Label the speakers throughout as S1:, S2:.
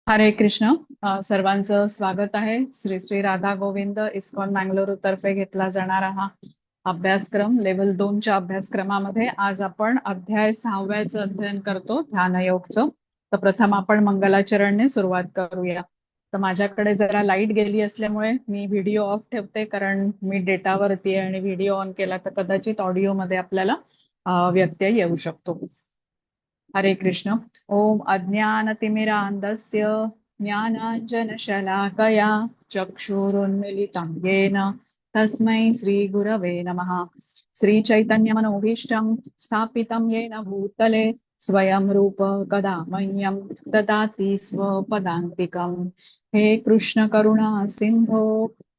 S1: हरे कृष्ण. सर्वांचं स्वागत आहे. श्री श्री राधा गोविंद इस्कॉन मंगळुरू तर्फे घेतला जाणारा हा अभ्यासक्रम लेव्हल 2च्या अभ्यासक्रमामध्ये आज आपण अध्याय 6व्याचं अध्ययन करतो, ध्यानयोगचं. तर प्रथम आपण मंगलाचरणने सुरुवात करूया. तर माझ्याकडे जरा लाईट गेली असल्यामुळे मी व्हिडिओ ऑफ ठेवते, कारण मी डेटावरती आहे आणि व्हिडिओ ऑन केला तर कदाचित ऑडिओमध्ये आपल्याला व्यत्यय येऊ शकतो. हरे कृष्ण. ओम अज्ञानतिमिरान्धस्य ज्ञानाञ्जनशलाकया चक्षुरुन्मिलितं येन तस्मै श्रीगुरवे नमः। श्रीचैतन्यमनोभीष्टं स्थापितं येन भूतले स्वयं रूप कदा मह्यं ददाति स्वपदान्तिकम्। हे कृष्ण करुणा सिन्धो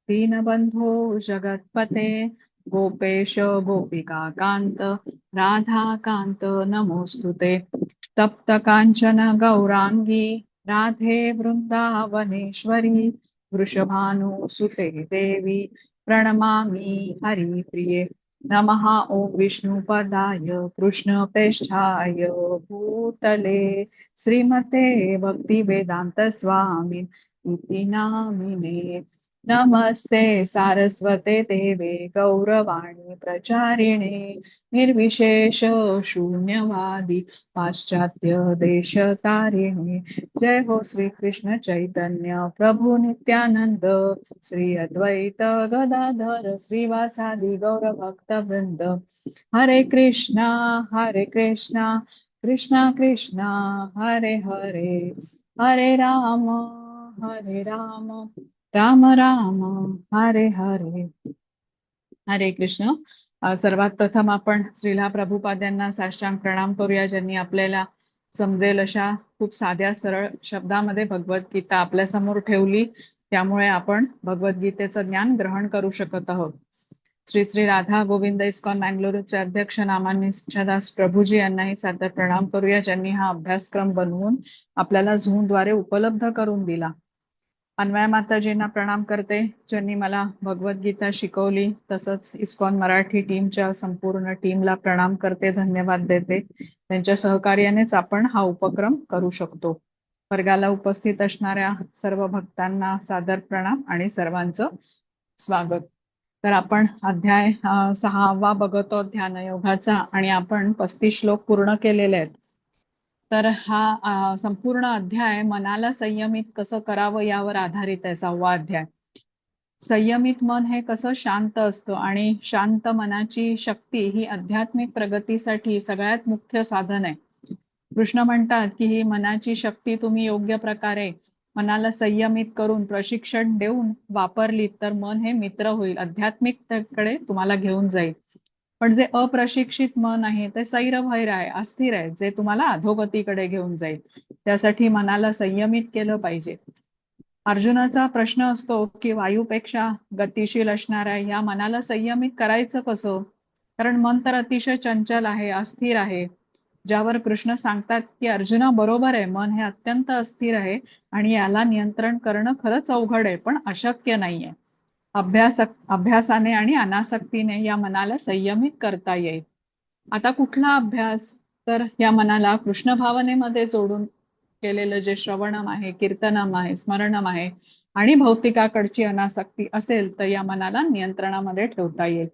S1: दीनबन्धो जगत्पते गोपेश गोपिका कान्त राधा कान्त नमोस्तुते। तप्त कांचन गौरांगी राधे वृंदावनेश्वरी वृषभानुसुते देवी प्रणमामि हरिप्रिये। नमः ओं विष्णुपदाय कृष्णप्रेष्ठाय भूतले श्रीमते भक्तिवेदांत स्वामी इति नामिने। नमस्ते सारस्वते देवे गौरवाणी प्रचारिणे निर्विशेष शून्यवादी पाश्चात्य देश तारिणी। जय हो श्री कृष्ण चैतन्य प्रभु नित्यानंद श्री अद्वैत गदाधर श्रीवासादि गौर भक्त वृंद। हरे कृष्णा कृष्णा कृष्णा हरे हरे, हरे राम राम राम हरे हरे। हरे कृष्ण. सर्वात प्रथम आपण श्रीला प्रभुपाद यांना साष्टांग प्रणाम करूया, ज्यांनी आपल्याला समजेल अशा खूप साध्या सरळ शब्दामध्ये भगवद्गीता आपल्या समोर ठेवली, त्यामुळे आपण भगवद्गीतेचं ज्ञान ग्रहण करू शकत आहोत. श्री श्री राधा गोविंद इस्कॉन मंगळुरूचे अध्यक्ष नामान्य इच्छादास प्रभूजी यांनाही सादर प्रणाम करूया, ज्यांनी हा अभ्यासक्रम बनवून आपल्याला झूमद्वारे उपलब्ध करून दिला. अन्वया माताजींना प्रणाम करते, ज्यांनी मला भगवद्गीता शिकवली. तसंच इस्कॉन मराठी टीमच्या संपूर्ण टीमला प्रणाम करते, धन्यवाद देते. त्यांच्या सहकार्यानेच आपण हा उपक्रम करू शकतो. वर्गाला उपस्थित असणाऱ्या सर्व भक्तांना सादर प्रणाम आणि सर्वांचं स्वागत. तर आपण अध्याय 6वा बघतो ध्यानयोगाचा, आणि आपण 35 श्लोक पूर्ण केलेले आहेत. तर हा संपूर्ण अध्याय मनाला संयमित कसं करावं यावर आधारित आहे. 6वा अध्याय. संयमित मन हे कसं शांत असतं, आणि शांत मनाची शक्ती ही आध्यात्मिक प्रगतीसाठी सगळ्यात मुख्य साधन आहे. कृष्ण म्हणतात की ही मनाची शक्ती तुम्ही योग्य प्रकारे मनाला संयमित करून प्रशिक्षण देऊन वापरलीत तर मन हे मित्र होईल, आध्यात्मिकतेकडे तुम्हाला घेऊन जाईल. पण जे अप्रशिक्षित मन आहे ते सैरभैर आहे, अस्थिर आहे, जे तुम्हाला अधोगतीकडे घेऊन जाईल. त्यासाठी मनाला संयमित केलं पाहिजे. अर्जुनाचा प्रश्न असतो की वायूपेक्षा गतिशील असणाऱ्या या मनाला संयमित करायचं कसं, कारण मन तर अतिशय चंचल आहे, अस्थिर आहे. ज्यावर कृष्ण सांगतात की अर्जुना बरोबर आहे, मन हे अत्यंत अस्थिर आहे आणि याला नियंत्रण करणं खरंच अवघड आहे, पण अशक्य नाहीये. अभ्यासाने आणि अनासक्तीने या मनाला संयमित करता येईल. आता कुठला अभ्यास, तर या मनाला कृष्ण भावनेमध्ये जोडून केलेलं जे श्रवणम आहे, कीर्तनम आहे, स्मरणम आहे आणि भौतिकाकडची अनासक्ती असेल तर या मनाला नियंत्रणामध्ये ठेवता येईल.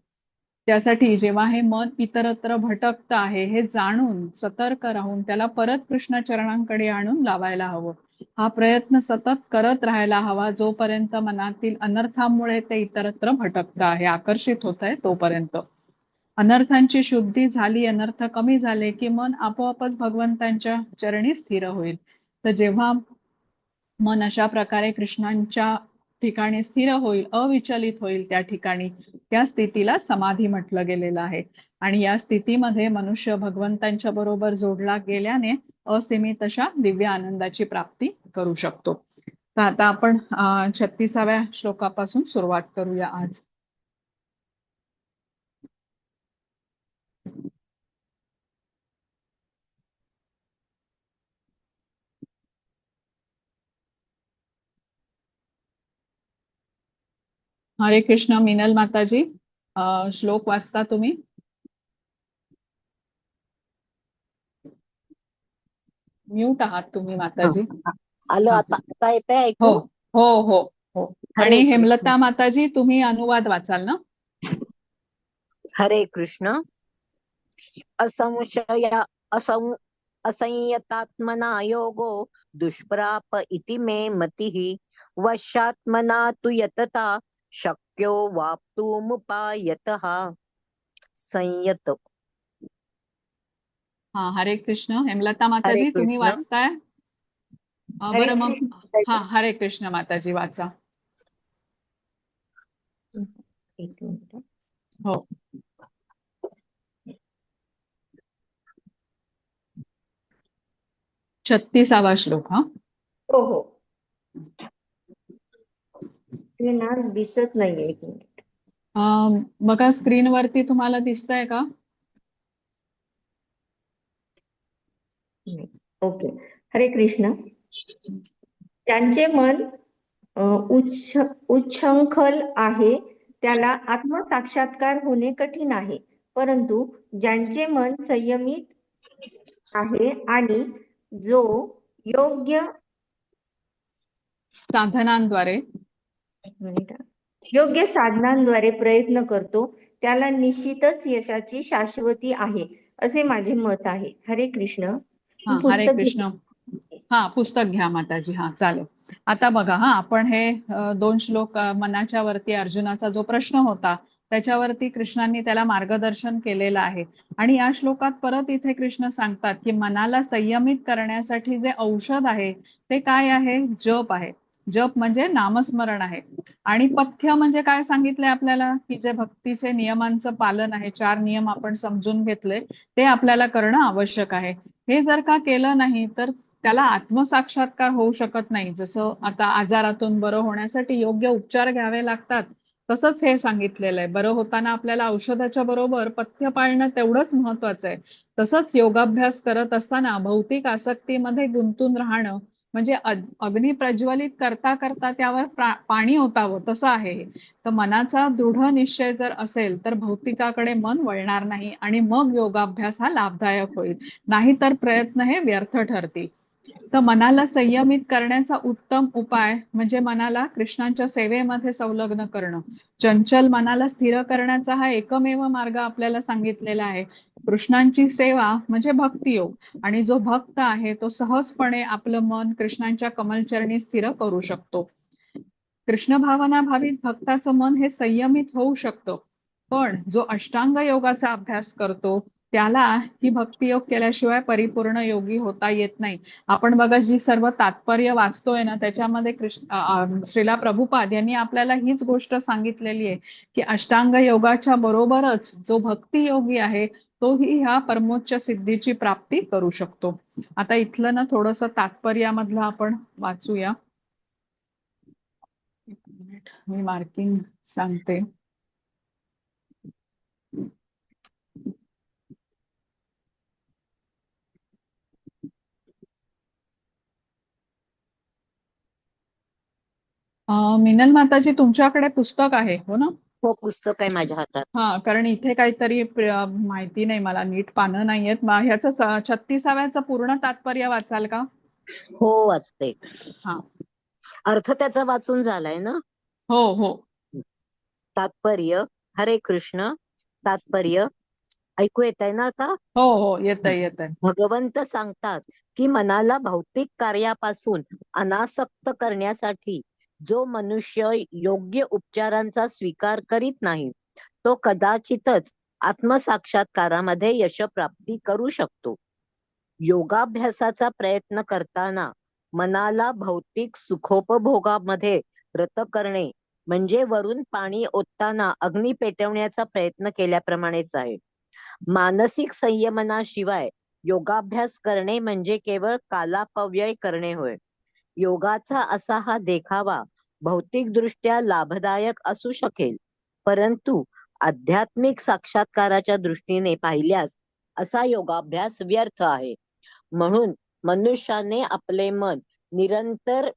S1: त्यासाठी जेव्हा हे मन इतरत्र भटकत आहे हे जाणून सतर्क राहून त्याला परत कृष्ण चरणांकडे आणून लावायला हवं. हा प्रयत्न सतत करत राहायला हवा, जोपर्यंत मनातील अनर्थामुळे ते इतरत्र भटकत आहे, आकर्षित होत आहे तोपर्यंत. अनर्थांची शुद्धी झाली, अनर्थ कमी झाले की मन आपोआपच भगवंतांच्या चरणी स्थिर होईल. तर जेव्हा मन अशा प्रकारे कृष्णांच्या ठिकाणी स्थिर होईल, अविचलित होईल, त्या ठिकाणी त्या स्थितीला समाधी म्हटलं गेलेलं आहे. आणि या स्थितीमध्ये मनुष्य भगवंतांच्या बरोबर जोडला गेल्याने असीमित अशा दिव्य आनंदाची प्राप्ती करू शकतो. तर आता आपण 36व्या श्लोकापासून सुरुवात करूया आज. हरे कृष्ण. मिनल माताजी, श्लोक वाचता तुम्ही? म्यूट आहात तुम्ही
S2: हा.
S1: माताजी.
S2: आलं
S1: हा.
S2: आता, आता येतंय
S1: हो
S2: ऐकू?
S1: हो हो हो. आणि
S2: हरे कृष्ण.
S1: हेमलता माताजी, तुम्ही अनुवाद वाचाल ना?
S2: हरे कृष्ण. असंशय असं असंयतात्मना योगो दुष्प्राप इति मे मतिः वशात्मना तु यतता शक्यो वाप्तुमुपायतः. संयत.
S1: हा, हरे कृष्ण. हेमलता
S2: हरे
S1: माताजी, तुम्ही
S2: कृष्ण.
S1: वाचताय?
S3: हरे
S1: बरं मग. हा,
S3: कृष्ण.
S1: हरे कृष्ण माताजी, वाचा.
S3: एक मिनिट.
S1: हो. 36वा श्लोक. हा.
S3: हो हो, ते ना दिसत नाहीये. एक मिनिट.
S1: बघा, स्क्रीनवरती तुम्हाला दिसतंय का?
S3: ओके. हरे कृष्ण. त्यांचे मन उच्छृंखल आहे, त्याला आत्मसाक्षात्कार होणे कठीण आहे. परंतु ज्यांचे मन संयमित आहे आणि जो योग्य
S1: साधनांद्वारे
S3: एक मिनिट योग्य साधनांद्वारे प्रयत्न करतो, त्याला निश्चितच यशाची शाश्वती आहे, असे माझे मत आहे. हरे कृष्ण.
S1: हा, हरे
S3: पुस्तक
S1: कृष्ण. हा, पुस्तक घ्या माताजी. हा, चालेल. आता बघा, हा आपण हे 2 श्लोक, मनाच्या वरती अर्जुनाचा जो प्रश्न होता त्याच्यावरती कृष्णांनी त्याला मार्गदर्शन केलेलं आहे. आणि या श्लोकात परत इथे कृष्ण सांगतात की मनाला संयमित करण्यासाठी जे औषध आहे ते काय आहे? जप आहे. जप म्हणजे नामस्मरण आहे. आणि पथ्य म्हणजे काय सांगितलंय आपल्याला? की जे भक्तीचे नियमांचं पालन आहे, 4 नियम आपण समजून घेतले, ते आपल्याला करणं आवश्यक आहे. हे जर का केलं नाही तर त्याला आत्मसाक्षात्कार होऊ शकत नाही. जसं आता आजारातून बरं होण्यासाठी योग्य उपचार घ्यावे लागतात, तसंच हे सांगितलेलं आहे. बरं होताना आपल्याला औषधाच्या बरोबर पथ्य पाळणं तेवढंच महत्वाचं आहे. तसंच योगाभ्यास करत असताना भौतिक आसक्तीमध्ये गुंतून राहणं म्हणजे अग्नी प्रज्वलित करता करता त्यावर पाणी ओतावं, तसं आहे हे. तर मनाचा दृढ निश्चय जर असेल तर भौतिकाकडे मन वळणार नाही आणि मग योगाभ्यास हा लाभदायक होईल. नाहीतर प्रयत्न हे व्यर्थ ठरतील. तर मनाला संयमित करण्याचा उत्तम उपाय म्हणजे मनाला कृष्णांच्या सेवेमध्ये संलग्न करणं. चंचल मनाला स्थिर करण्याचा हा एकमेव मार्ग आपल्याला सांगितलेला आहे. कृष्णांची सेवा म्हणजे भक्तियोग. आणि जो भक्त आहे तो सहजपणे आपलं मन कृष्णांच्या कमलचरणी स्थिर करू शकतो. कृष्ण भावना भावित भक्ताचं मन हे संयमित होऊ शकतं. पण जो अष्टांग योगाचा अभ्यास करतो त्याला ही भक्तियोग केल्याशिवाय परिपूर्ण योगी होता येत नाही. आपण बघा, जी सर्व तात्पर्य वाचतोय ना त्याच्यामध्ये श्रीला प्रभुपाद यांनी आपल्याला हीच गोष्ट सांगितलेली आहे की अष्टांग योगाच्या बरोबरच जो भक्ती योगी आहे तोही ह्या परमोच्च सिद्धीची प्राप्ती करू शकतो. आता इथलं ना थोडंसं तात्पर्यामधलं आपण वाचूया. एक मिनिट, मी मार्किंग सांगते. मिनल माताजी, तुमच्याकडे पुस्तक आहे हो ना?
S2: हो, पुस्तक आहे माझ्या हातात.
S1: हा, कारण इथे काहीतरी माहिती नाही, मला नीट पानं नाहीयेत. ह्याचं 36व्याचं पूर्ण तात्पर्य वाचाल का?
S2: हो, वाचते.
S1: हा.
S2: अर्थ त्याचा वाचून झालाय ना?
S1: हो हो
S2: तात्पर्य. हरे कृष्ण. तात्पर्य ऐकू येत आहे ना आता?
S1: हो हो, येतंय येतंय.
S2: भगवंत सांगतात की मनाला भौतिक कार्यापासून अनासक्त करण्यासाठी जो मनुष्य योग्य उपचारांचा स्वीकार करीत नाही तो कदाचितच आत्मसाक्षात्कारामध्ये यशप्राप्ती करू शकतो. योगाभ्यासाचा प्रयत्न करताना मनाला भौतिक सुखोपभोगामध्ये रत करणे म्हणजे वरून पाणी ओतताना अग्नी पेटवण्याचा प्रयत्न केल्याप्रमाणेच आहे. मानसिक संयमनाशिवाय योगाभ्यास करणे म्हणजे केवळ कालापव्यय करणे होय. योगाचा असा हा देखावा भौतिकदृष्ट्या लाभदायक असू शकेल, परंतु आध्यात्मिक साक्षात्काराच्या दृष्टीने पाहिल्यास असा योगाभ्यास व्यर्थ आहे. म्हणून मनुष्याने आपले मन निरंतर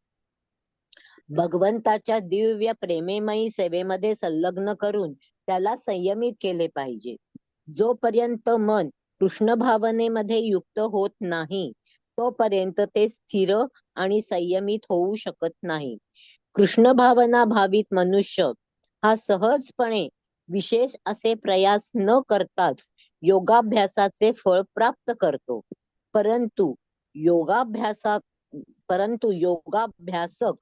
S2: भगवंताच्या दिव्य प्रेमेमयी सेवेमध्ये संलग्न करून त्याला संयमित केले पाहिजे. जोपर्यंत मन कृष्ण भावनेमध्ये युक्त होत नाही तोपर्यंत ते स्थिर आणि संयमित होऊ शकत नाही. कृष्ण भावना भावित मनुष्य हा सहजपणे विशेष असे प्रयास न करताच योगाभ्यासाचे फळ प्राप्त करतो. परंतु योगाभ्यासात योगाभ्यासक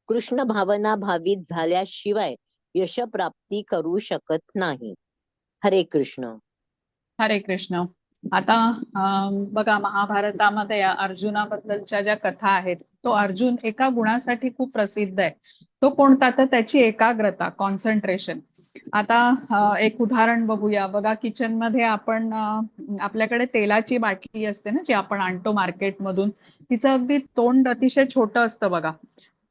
S2: कृष्ण भावना भावित झाल्याशिवाय यशप्राप्ती करू शकत नाही. हरे कृष्ण.
S1: हरे कृष्ण. आता बघा, महाभारतामध्ये अर्जुनाबद्दलच्या ज्या कथा आहेत, तो अर्जुन एका गुणासाठी खूप प्रसिद्ध आहे. तो कोणता? तर त्याची एकाग्रता, कॉन्सन्ट्रेशन. आता एक उदाहरण बघूया. बघा, किचन मध्ये आपण आपल्याकडे तेलाची बाटली असते ना, जी आपण आणतो मार्केटमधून. तिचं अगदी तोंड अतिशय छोटं असतं बघा.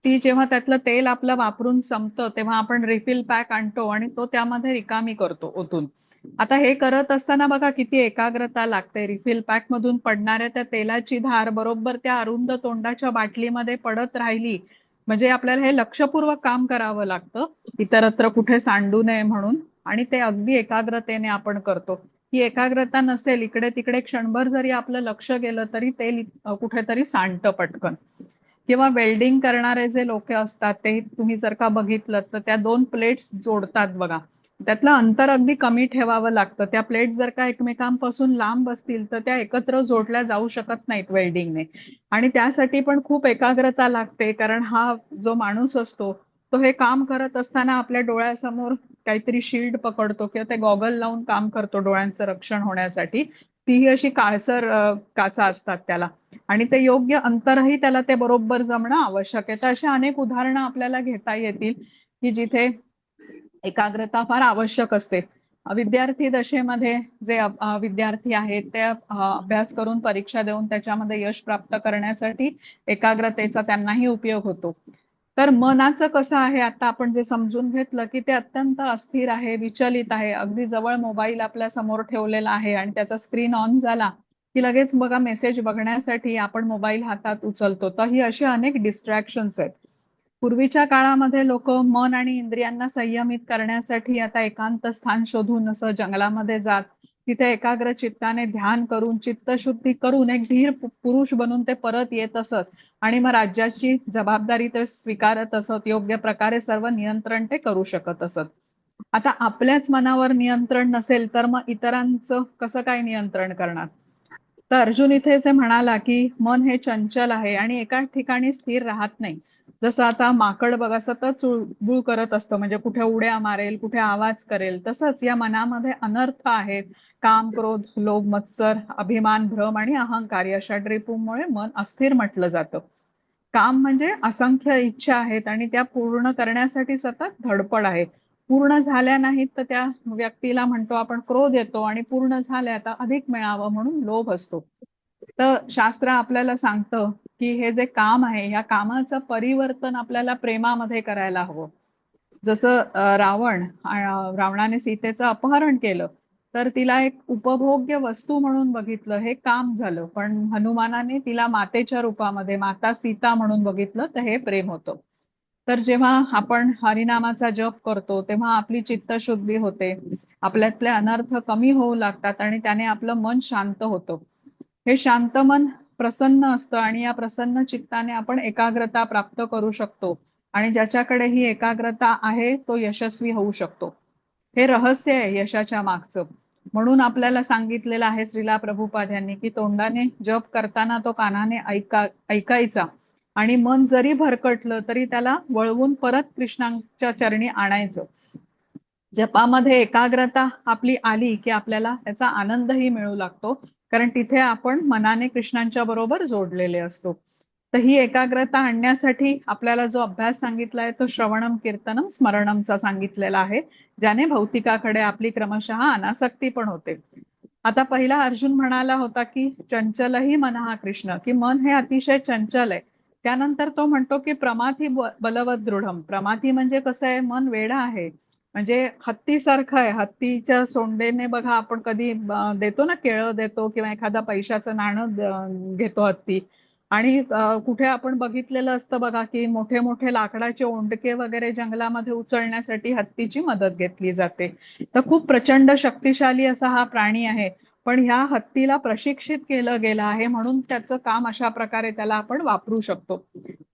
S1: ती जेव्हा त्यातलं तेल आपलं वापरून संपतं, तेव्हा आपण रिफिल पॅक आणतो आणि तो त्यामध्ये रिकामी करतो ओतून. आता हे करत असताना बघा किती एकाग्रता लागते. रिफिल पॅक मधून पडणाऱ्या त्या तेलाची धार बरोबर त्या अरुंद तोंडाच्या बाटलीमध्ये पडत राहिली, म्हणजे आपल्याला हे लक्षपूर्वक काम करावं लागतं, इतरत्र कुठे सांडू नये म्हणून. आणि ते अगदी एकाग्रतेने आपण करतो. ही एकाग्रता नसेल, इकडे तिकडे क्षणभर जरी आपलं लक्ष गेलं तरी तेल कुठेतरी सांडतं पटकन. किंवा वेल्डिंग करणारे जे लोक असतात, ते तुम्ही जर का बघितलं तर त्या 2 प्लेट्स जोडतात बघा. त्यातलं अंतर अगदी कमी ठेवावं लागतं. त्या प्लेट जर का एकमेकांपासून लांब असतील तर त्या एकत्र जोडल्या जाऊ शकत नाहीत वेल्डिंगने. आणि त्यासाठी पण खूप एकाग्रता लागते, कारण हा जो माणूस असतो तो हे काम करत असताना आपल्या डोळ्यासमोर काहीतरी शील्ड पकडतो किंवा ते गॉगल लावून काम करतो डोळ्यांचं रक्षण होण्यासाठी. तीही अशी काळसर काचा असतात त्याला. आणि ते योग्य अंतरही त्याला ते बरोबर जमणं आवश्यक आहे. तर अशा अनेक उदाहरणं आपल्याला घेता येतील की जिथे एकाग्रता फार आवश्यक असते. विद्यार्थी दशेमध्ये जे विद्यार्थी आहेत ते अभ्यास करून परीक्षा देऊन त्याच्यामध्ये यश प्राप्त करण्यासाठी एकाग्रतेचा त्यांनाही उपयोग होतो. तर मनाचं कसं आहे, आता आपण जे समजून घेतलं की ते अत्यंत अस्थिर आहे, विचलित आहे. अगदी जवळ मोबाईल आपल्या समोर ठेवलेला आहे आणि त्याचा स्क्रीन ऑन झाला की लगेच बघा मेसेज बघण्यासाठी आपण मोबाईल हातात उचलतो. तर ही अशी अनेक डिस्ट्रॅक्शन्स आहेत. पूर्वीच्या काळामध्ये लोक मन आणि इंद्रियांना संयमित करण्यासाठी आता एकांत स्थान शोधून असं जंगलामध्ये जात, तिथे एकाग्र चित्ताने ध्यान करून चित्तशुद्धी करून एक धीर पुरुष बनून ते परत येत असत. आणि मग राज्याची जबाबदारी ते स्वीकारत असत. योग्य प्रकारे सर्व नियंत्रण ते करू शकत असत. आता आपल्याच मनावर नियंत्रण नसेल तर मग इतरांचं कसं काय नियंत्रण करणार? तर अर्जुन इथे जे म्हणाला की मन हे चंचल आहे आणि एका ठिकाणी स्थिर राहत नाही. जसं आता माकड बघा सतत चुळबुळ करत असतं, म्हणजे कुठे उड्या मारेल, कुठे आवाज करेल. तसंच या मनामध्ये अनर्थ आहेत. काम, क्रोध, लोभ, मत्सर, अभिमान, भ्रम आणि अहंकार या षड्रिपूंमुळे मन अस्थिर म्हटलं जातं. काम म्हणजे असंख्य इच्छा आहेत आणि त्या पूर्ण करण्यासाठी सतत धडपड आहे. पूर्ण झाल्या नाहीत तर त्या व्यक्तीला म्हणतो आपण क्रोध येतो, आणि पूर्ण झाल्या तर अधिक मिळावं म्हणून लोभ असतो. तर शास्त्र आपल्याला सांगतं की हे जे काम आहे, या कामाचं परिवर्तन आपल्याला प्रेमामध्ये करायला हवं. जसं रावणाने सीतेचं अपहरण केलं, तर तिला एक उपभोग्य वस्तू म्हणून बघितलं, हे काम झालं. पण हनुमानाने तिला मातेच्या रूपामध्ये माता सीता म्हणून बघितलं, तर हे प्रेम होतं. तर जेव्हा आपण हरिनामाचा जप करतो तेव्हा आपली चित्तशुद्धी होते, आपल्यातले अनर्थ कमी होऊ लागतात आणि त्याने आपलं मन शांत होतं. हे शांत मन प्रसन्न असतं आणि या प्रसन्न चित्ताने आपण एकाग्रता प्राप्त करू शकतो. आणि ज्याच्याकडे ही एकाग्रता आहे तो यशस्वी होऊ शकतो. हे रहस्य आहे यशाच्या मागचं. म्हणून आपल्याला सांगितलेलं आहे श्रीला प्रभुपाद यांनी की तोंडाने जप करताना तो कानाने ऐकायचा, आणि मन जरी भरकटलं तरी त्याला वळवून परत कृष्णांच्या चरणी आणायचं. जपामध्ये एकाग्रता आपली आली की आपल्याला त्याचा आनंदही मिळू लागतो, कारण तिथे आपण मनाने कृष्णांच्या बरोबर जोडलेले असतो. तर ही एकाग्रता आणण्यासाठी आपल्याला जो अभ्यास सांगितलाय तो श्रवणम कीर्तनम स्मरणमचा सांगितलेला आहे, ज्याने भौतिकाकडे आपली क्रमशः अनासक्ती पण होते. आता पहिला अर्जुन म्हणाला होता की चंचलही मन हा कृष्ण, की मन हे अतिशय चंचल आहे. त्यानंतर तो म्हणतो की प्रमाथी बलवत दृढम. प्रमाथी म्हणजे कसं आहे, मन वेडा आहे, म्हणजे हत्तीसारखं आहे. हत्तीच्या सोंडेने बघा आपण कधी देतो ना, केळं देतो किंवा एखादा पैशाचं नाणं घेतो हत्ती. आणि कुठे आपण बघितलेलं असतं बघा की मोठे मोठे लाकडाचे ओंडके वगैरे जंगलामध्ये उचलण्यासाठी हत्तीची मदत घेतली जाते. तर खूप प्रचंड शक्तिशाली असा हा प्राणी आहे. पण ह्या हत्तीला प्रशिक्षित केलं गेलं आहे म्हणून त्याचं काम अशा प्रकारे त्याला आपण वापरू शकतो.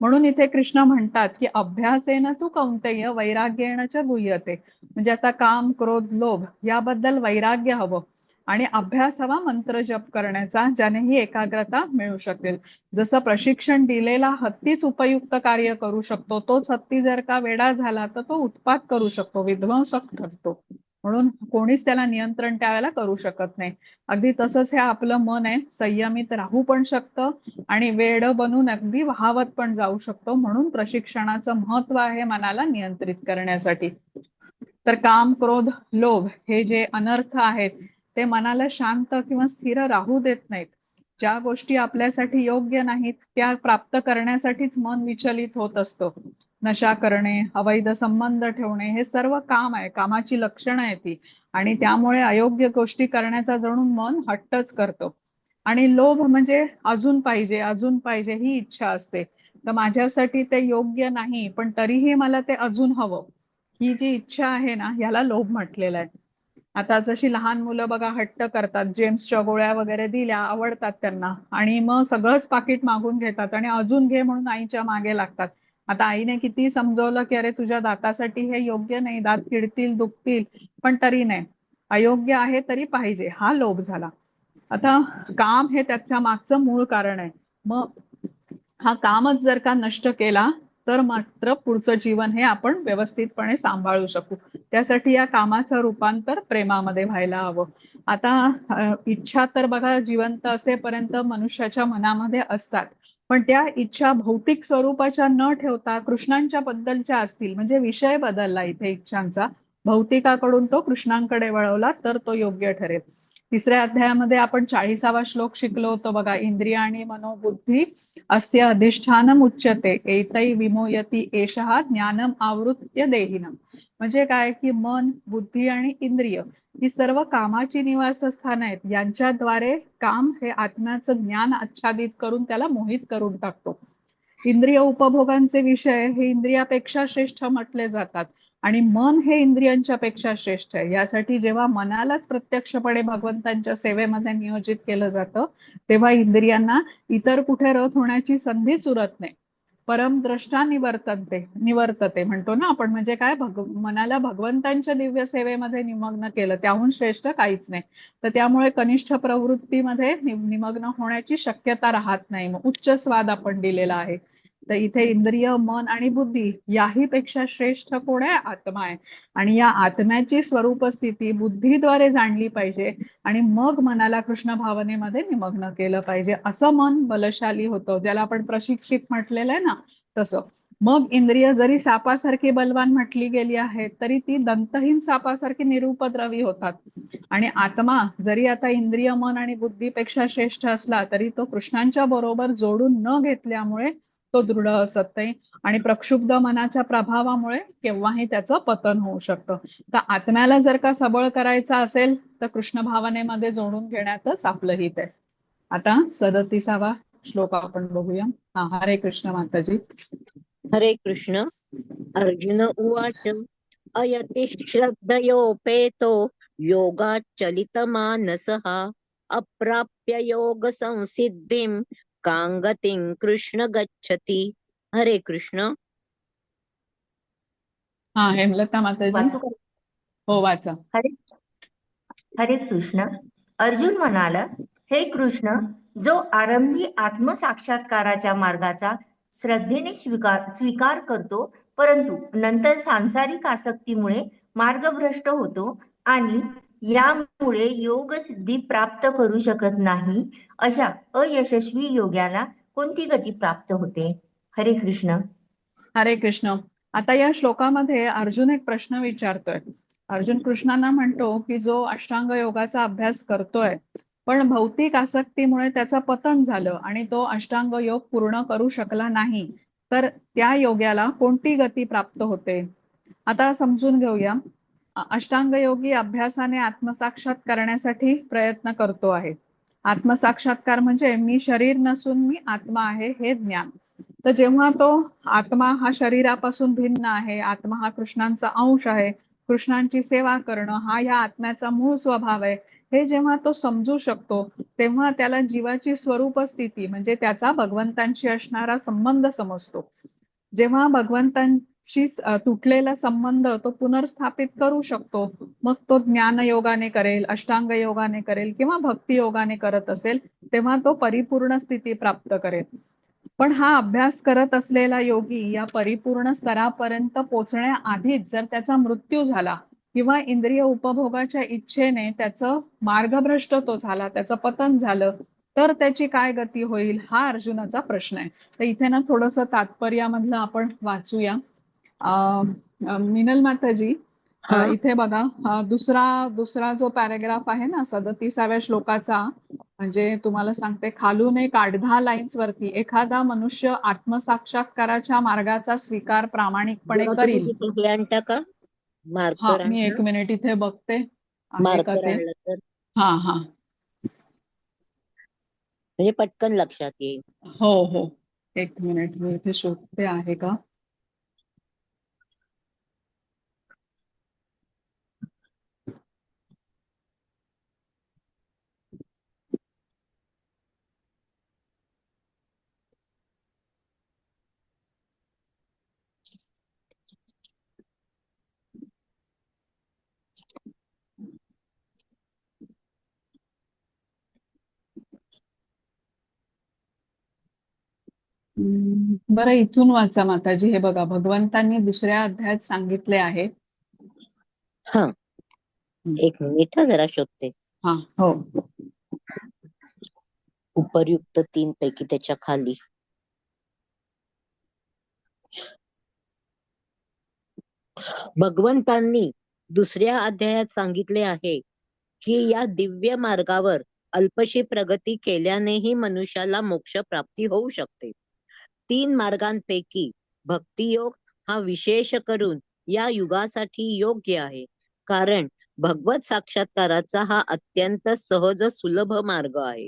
S1: म्हणून इथे कृष्ण म्हणतात की अभ्यासेन तू कौंतेय वैराग्येण च गुह्यते. म्हणजे आता काम, क्रोध, लोभ याबद्दल वैराग्य हवं आणि अभ्यास हवा मंत्र जप करण्याचा, ज्याने ही एकाग्रता मिळू शकेल. जसं प्रशिक्षण दिलेला हत्तीच उपयुक्त कार्य करू शकतो, तोच हत्ती जर का वेडा झाला तर तो उत्पात करू शकतो, विध्वंसक ठरतो. म्हणून कोणीच त्याला नियंत्रण त्यावेळेला करू शकत नाही. अगदी तसंच हे आपलं मन आहे, संयमित राहू पण शकतं आणि वेड बनून अगदी वाहवत पण जाऊ शकतो. म्हणून प्रशिक्षणाचं महत्व आहे मनाला नियंत्रित करण्यासाठी. तर काम, क्रोध, लोभ हे जे अनर्थ आहेत ते मनाला शांत किंवा स्थिर राहू देत नाहीत. ज्या गोष्टी आपल्यासाठी योग्य नाहीत त्या प्राप्त करण्यासाठीच मन विचलित होत असतं. नशा करणे, अवैध संबंध ठेवणे हे सर्व काम आहे, कामाची लक्षणं आहे ती. आणि त्यामुळे अयोग्य गोष्टी करण्याचा जणू मन हट्टच करतो. आणि लोभ म्हणजे अजून पाहिजे ही इच्छा असते. तर माझ्यासाठी ते योग्य नाही पण तरीही मला ते अजून हवं, ही जी इच्छा आहे ना ह्याला लोभ म्हटलेलं आहे. आता जशी लहान मुलं बघा हट्ट करतात, जेम्सच्या गोळ्या वगैरे दिल्या आवडतात त्यांना आणि मग सगळंच पाकिट मागून घेतात आणि अजून घे म्हणून आईच्या मागे लागतात. आता आईने किती समजवलं की अरे तुझ्या दातासाठी हे योग्य नाही, दात किडतील, दुखतील, पण तरी नाही, अयोग्य आहे तरी पाहिजे, हा लोभ झाला. आता काम हे त्याच्या मागचं मूळ कारण आहे. मग हा कामच जर का नष्ट केला तर मात्र पुढचं जीवन हे आपण व्यवस्थितपणे सांभाळू शकू. त्यासाठी या कामाचं रूपांतर प्रेमामध्ये व्हायला हवं. आता इच्छा तर बघा जिवंत असेपर्यंत मनुष्याच्या मनामध्ये असतात, पण त्या इच्छा भौतिक स्वरूपाच्या न ठेवता कृष्णांच्या बद्दलच्या असतील, म्हणजे विषय बदलला इथे इच्छांचा, भौतिकाकडून तो कृष्णांकडे वळवला तर तो योग्य ठरेल. 3ऱ्या अध्यायामध्ये आपण 40वा श्लोक शिकलो होतो बघा, इंद्रिय आणि मनोबुद्धी अस्य अधिष्ठानम उच्यते एतै विमोयती एषः ज्ञानम आवृत्य देहिनम. म्हणजे काय की मन, बुद्धी आणि इंद्रिय ही सर्व कामाची निवासस्थान आहेत, यांच्याद्वारे काम हे आत्म्याचं ज्ञान आच्छादित करून त्याला मोहित करून टाकतो. इंद्रिय उपभोगांचे विषय हे इंद्रियापेक्षा श्रेष्ठ म्हटले जातात आणि मन हे इंद्रियांच्या पेक्षा श्रेष्ठ आहे. यासाठी जेव्हा मनालाच प्रत्यक्षपणे भगवंतांच्या सेवेमध्ये नियोजित केलं जातं तेव्हा इंद्रियांना इतर कुठे रत होण्याची संधीच उरत नाही. परमद्रष्टा निवर्तते म्हणतो ना आपण, म्हणजे काय, मनाला भगवंतांच्या दिव्य सेवेमध्ये निमग्न केलं त्याहून श्रेष्ठ काहीच नाही. तर त्यामुळे कनिष्ठ प्रवृत्तीमध्ये निमग्न होण्याची शक्यता राहत नाही. मग उच्च स्वाद आपण दिलेला आहे. तर इथे इंद्रिय, मन आणि बुद्धी याही पेक्षा श्रेष्ठ कोण आहे? आत्मा आहे. आणि या आत्म्याची स्वरूप स्थिती बुद्धीद्वारे जाणली पाहिजे आणि मग मनाला कृष्ण भावनेमध्ये निमग्न केलं पाहिजे. असं मन बलशाली होतं, ज्याला आपण प्रशिक्षित म्हटलेलं आहे ना तसं. मग इंद्रिय जरी सापासारखी बलवान म्हटली गेली आहेत तरी ती दंतहीन सापासारखी निरुपद्रवी होतात. आणि आत्मा जरी आता इंद्रिय, मन आणि बुद्धीपेक्षा श्रेष्ठ असला तरी तो कृष्णांच्या बरोबर जोडून न घेतल्यामुळे तो दृढ असत नाही आणि प्रक्षुब्ध मनाच्या प्रभावामुळे केव्हाही त्याचं पतन होऊ शकतं. तर आत्म्याला जर का सबळ करायचा असेल तर कृष्ण भावनेमध्ये जोडून घेण्यातच आपलं हित आहे. आता 37वा श्लोक आपण बघूया. हरे कृष्ण माताजी.
S2: हरे कृष्ण. अर्जुन उवाच अयति श्रद्धयोपेतो योगाच्चलितमानसः अप्राप्य योग संसिद्धिं कांगतिं कृष्ण गच्छति. हरे कृष्ण.
S1: हा हेमलता माताजी.
S3: वाचू का?
S1: हो वाचा.
S3: हरे कृष्ण. अर्जुन म्हणाला, हे कृष्ण, जो आरंभी आत्मसाक्षात्काराच्या मार्गाचा श्रद्धेने स्वीकार करतो परंतु नंतर सांसारिक आसक्तीमुळे मार्गभ्रष्ट होतो आणि यामुळे योग सिद्धी प्राप्त करू शकत नाही, अशा अयशस्वी योग्याला कोणती गती प्राप्त होते? हरे कृष्ण.
S1: हरे कृष्ण. आता या श्लोकामध्ये अर्जुन एक प्रश्न विचारतोय. अर्जुन कृष्णांना म्हणतो की जो अष्टांग योगाचा अभ्यास करतोय पण भौतिक आसक्तीमुळे त्याचं पतन झालं आणि तो अष्टांग योग पूर्ण करू शकला नाही, तर त्या योग्याला कोणती गती प्राप्त होते? आता समजून घेऊया. अष्टांग योगी अभ्यासाने आत्मसाक्षात करण्यासाठी प्रयत्न करतो आहे. आत्मसाक्षात्कार म्हणजे मी शरीर नसून मी आत्मा आहे हे ज्ञान. तर जेव्हा तो आत्मा हा शरीरापासून भिन्न आहे, आत्मा हा कृष्णांचा अंश आहे, कृष्णांची सेवा करणं हा या आत्म्याचा मूळ स्वभाव आहे, हे जेव्हा तो समजू शकतो तेव्हा त्याला जीवाची स्वरूप स्थिती म्हणजे त्याचा भगवंतांशी असणारा संबंध समजतो. जेव्हा भगवंतांशी तुटलेला संबंध तो पुनर्स्थापित करू शकतो, मग तो ज्ञान योगाने करेल, अष्टांग योगाने करेल किंवा भक्ती योगाने करत असेल, तेव्हा तो परिपूर्ण स्थिती प्राप्त करेल. पण हा अभ्यास करत असलेला योगी या परिपूर्ण स्तरापर्यंत पोहोचण्याआधीच जर त्याचा मृत्यू झाला किंवा इंद्रिय उपभोगाच्या इच्छेने त्याचं मार्गभ्रष्ट तो झाला, त्याचं पतन झालं, तर त्याची काय गती होईल हा अर्जुनाचा प्रश्न आहे. तर इथे ना थोडंसं तात्पर्यामधलं आपण वाचूया. मिनल माताजी,
S2: हा
S1: इथे बघा, दुसरा दुसरा जो पॅराग्राफ आहे ना 37व्या श्लोकाचा, म्हणजे तुम्हाला सांगते खालून एक 8-10 लाईन्स वरती, एखादा मनुष्य आत्मसाक्षात्काराच्या मार्गाचा स्वीकार प्रामाणिकपणे
S2: जरा तुम्ही
S1: करील.
S2: तिथे हे आणता का,
S1: हा,
S2: मार्कर
S1: मी
S2: आणता,
S1: 1 मिनिट इथे बघते आहे का
S2: मार्कर
S1: ते.
S2: आणलं तर
S1: हा हा,
S2: म्हणजे पटकन लक्षात येईल.
S1: हो हो, 1 मिनिट मी इथे शोधते आहे का. बरं, इथून वाचा माताजी. हे बघा, भगवंतांनी दुसऱ्या अध्यायात सांगितले आहे.
S2: हा, एक मिनिट हा, जरा शोधते.
S1: हा हो,
S2: उपर्युक्त 3 पैकी त्याच्या खाली भगवंतांनी दुसऱ्या अध्यायात सांगितले आहे की या दिव्य मार्गावर अल्पशी प्रगती केल्यानेही मनुष्याला मोक्ष प्राप्ती होऊ शकते. 3 मार्गांपैकी भक्तियोग हा विशेष करून या युगासाठी योग्य आहे, कारण भगवत साक्षात्काराचा हा अत्यंत सहज सुलभ मार्ग आहे.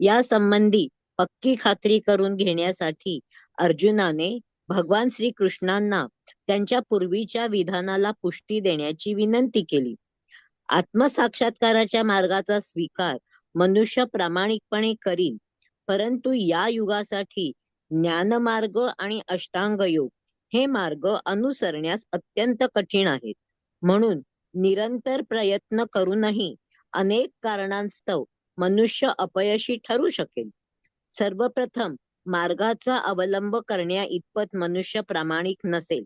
S2: या संबंधी पक्की खात्री करून घेण्यासाठी अर्जुनाने भगवान श्रीकृष्णांना त्यांच्या पूर्वीच्या विधानाला पुष्टी देण्याची विनंती केली. आत्मसाक्षात्काराच्या मार्गाचा स्वीकार मनुष्य प्रामाणिकपणे करील, परंतु या युगासाठी ज्ञानमार्ग आणि अष्टांग योग हे मार्ग अनुसरण्यास अत्यंत कठीण आहेत. म्हणून निरंतर प्रयत्न करूनही अनेक कारणांस्तव मनुष्य अपयशी ठरू शकेल. सर्वप्रथम मार्गाचा अवलंब करण्या इतपत मनुष्य प्रामाणिक नसेल.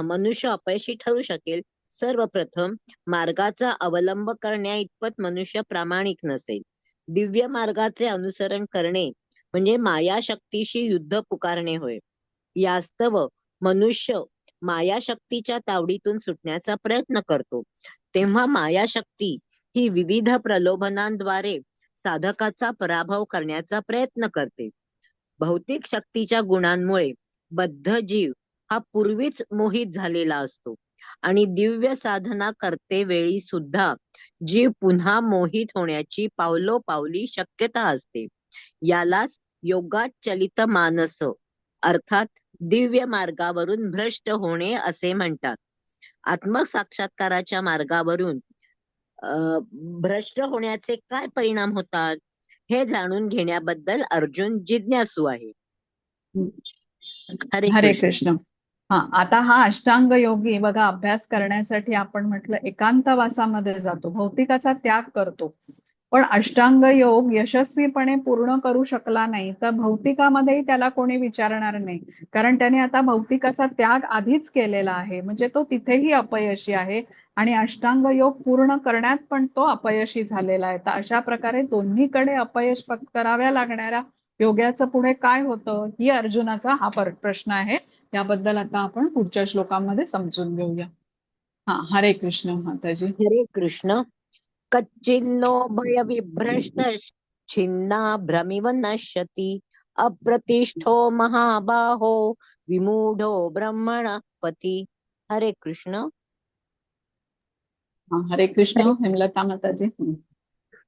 S2: मनुष्य अपयशी ठरू शकेल. सर्वप्रथम मार्गाचा अवलंब करण्या इतपत मनुष्य प्रामाणिक नसेल. दिव्य मार्गाचे अनुसरण करणे म्हणजे मायाशक्तीशी युद्ध पुकारणे होय. यास्तव मनुष्य मायाशक्तीच्या तावडीतून सुटण्याचा प्रयत्न करतो, तेव्हा मायाशक्ती ही विविध प्रलोभनांद्वारे साधकाचा पराभव करण्याचा प्रयत्न करते. भौतिक शक्तीच्या गुणांमुळे बद्ध जीव हा पूर्वीच मोहित झालेला असतो आणि दिव्य साधना करते वेळी सुद्धा जीव पुन्हा मोहित होण्याची पावलोपावली शक्यता असते. यालाच योगात चलित मानस अर्थात दिव्य मार्गावरून भ्रष्ट होणे असे म्हणतात. आत्मसाक्षात्काराच्या मार्गावरून भ्रष्ट होण्याचे काय परिणाम होतात हे जाणून घेण्याबद्दल अर्जुन जिज्ञासू आहे. हरे
S1: हरे
S2: कृष्ण.
S1: कृष्ण. हा, आता हा अष्टांग योगी बघा, अभ्यास करण्यासाठी आपण म्हटलं एकांतवासामध्ये जातो, भौतिकाचा त्याग करतो. पण अष्टांग योग यशस्वीपणे पूर्ण करू शकला नाही तर भौतिकामध्येही त्याला कोणी विचारणार नाही, कारण त्याने आता भौतिकाचा त्याग आधीच केलेला आहे. म्हणजे तो तिथेही अपयशी आहे आणि अष्टांग योग पूर्ण करण्यात पण तो अपयशी झालेला आहे. तर अशा प्रकारे दोन्हीकडे अपयश पत्कराव्या लागणाऱ्या योग्याचं पुढे काय होतं ही अर्जुनाचा हा प्रश्न आहे. याबद्दल आता आपण पुढच्या श्लोकांमध्ये समजून घेऊया. हा, हरे कृष्ण माताजी.
S2: हरे कृष्ण. कच्चिन्नो भय विभ्रष्ट छिन्ना भ्रमिव नश्यति अप्रतिष्ठो महाबाहो विमूढो ब्रह्मण पती. हरे कृष्ण.
S1: हा, हरे कृष्ण
S2: हरे
S1: हेमलता माताजी.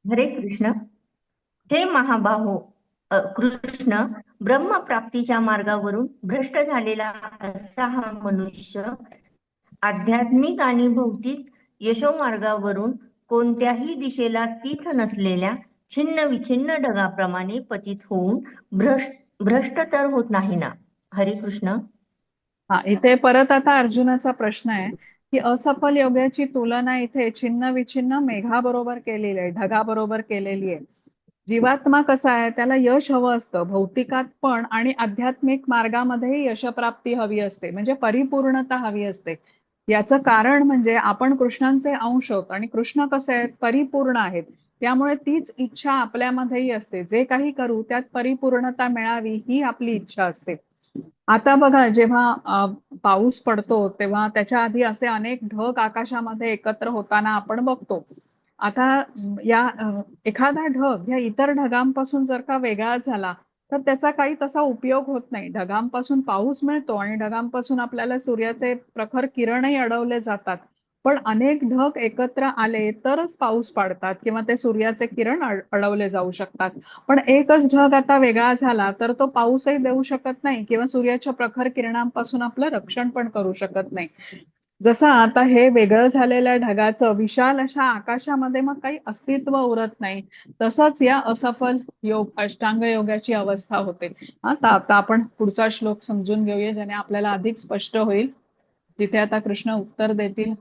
S3: हरे कृष्ण. हे महाबाहो, कृष्ण, ब्रह्मप्राप्तीच्या मार्गावरून भ्रष्ट झालेला असा हा मनुष्य आध्यात्मिक आणि भौतिक यशोमार्गावरून कोणत्याही दिशेला स्थित नसलेल्या छिन्न विछिन्न ढगाप्रमाणे पतित होऊन भ्रष्ट तर होत नाही ना? हरे कृष्ण.
S1: हा, इथे परत आता अर्जुनाचा प्रश्न आहे की असफल योगाची तुलना इथे छिन्न विछिन्न मेघाबरोबर केलेली आहे, ढगाबरोबर केलेली आहे. जीवात्मा कसा आहे, त्याला यश हवं असतं भौतिकात पण आणि आध्यात्मिक मार्गामध्येही यशप्राप्ती हवी असते, म्हणजे परिपूर्णता हवी असते. याचं कारण म्हणजे आपण कृष्णांचे अंश आहोत आणि कृष्ण कसे आहेत, परिपूर्ण आहेत. त्यामुळे तीच इच्छा आपल्यामध्येही असते, जे काही करू त्यात परिपूर्णता मिळावी ही आपली इच्छा असते. आता बघा, जेव्हा पाऊस पडतो तेव्हा त्याच्या आधी असे अनेक ढग आकाशामध्ये एकत्र होताना आपण बघतो. आता एखादा ढग या इतर ढगांपासून जर का वेगळा झाला तर त्याचा काही तसा उपयोग होत नाही. ढगांपासून पाऊस मिळतो आणि ढगांपासून आपल्याला सूर्याचे प्रखर किरणही अडवले जातात. पण अनेक ढग एकत्र आले तरच पाऊस पाडतात किंवा ते सूर्याचे किरण अडवले जाऊ शकतात. पण एकच ढग आता वेगळा झाला तर तो पाऊसही देऊ शकत नाही किंवा सूर्याच्या प्रखर किरणांपासून आपलं रक्षण पण करू शकत नाही. जसं आता हे वेगळं झालेल्या ढगाचं विशाल अशा आकाशामध्ये मग काही अस्तित्व उरत नाही, तसंच या असफल अष्टांग योगाची अवस्था होते. आता आपण पुढचा श्लोक समजून घेऊया, ज्याने आपल्याला अधिक स्पष्ट होईल. जिथे आता कृष्ण उत्तर देतील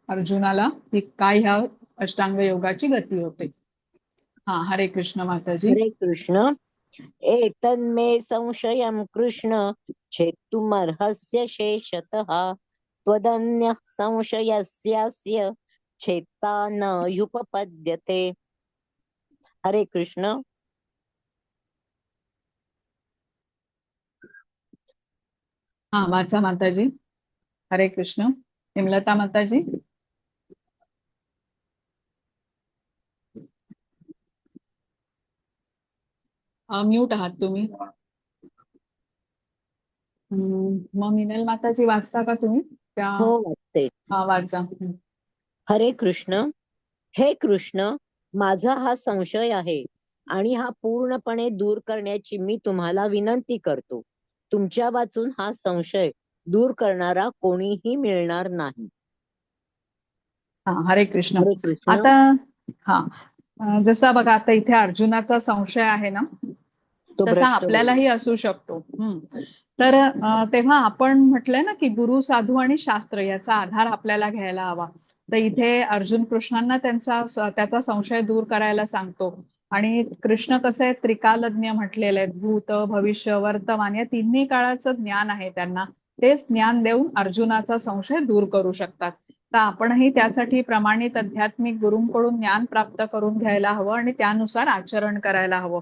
S1: अर्जुनाला की काय ह्या अष्टांग योगाची गती होते. हा, हरे कृष्ण माताजी.
S2: हरे कृष्ण. एतन्मे संशयं कृष्ण छेत्तुमर्हस्य शेषतः त्वदन्यः संशयस्यास्य छेत्ता न युपपद्यते. हरे कृष्ण.
S1: हा, वाचा माताजी. हरे कृष्ण. हेमलता माताजी. म्यूट आहात तुम्ही. मग मिनल माताजी वाचता का तुम्ही त्या?
S2: हो, वाचते.
S1: हा, वाचा.
S2: हरे कृष्ण. हे कृष्ण, माझा हा संशय आहे आणि हा पूर्णपणे दूर करण्याची मी तुम्हाला विनंती करतो. तुमच्या वाचून हा संशय दूर करणारा कोणीही मिळणार नाही.
S1: हा, हरे कृष्ण.
S2: हरे कृष्ण.
S1: आता हा, जसा बघा आता इथे अर्जुनाचा संशय आहे ना,
S2: तो
S1: तसा
S2: भ्रष्ट होईल.
S1: आपल्यालाही असू शकतो. तर तेव्हा आपण म्हटलंय ना की गुरु, साधू आणि शास्त्र याचा आधार आपल्याला घ्यायला हवा. तर इथे अर्जुन कृष्णांना त्याचा संशय दूर करायला सांगतो. आणि कृष्ण कसं आहे, त्रिकालज्ञ म्हटलेले आहेत. भूत, भविष्य, वर्तमान या तिन्ही काळाचं ज्ञान आहे त्यांना. तेच ज्ञान देऊन अर्जुनाचा संशय दूर करू शकतात. तर आपणही त्यासाठी प्रमाणित आध्यात्मिक गुरूंकडून ज्ञान प्राप्त करून घ्यायला हवं आणि त्यानुसार आचरण करायला हवं.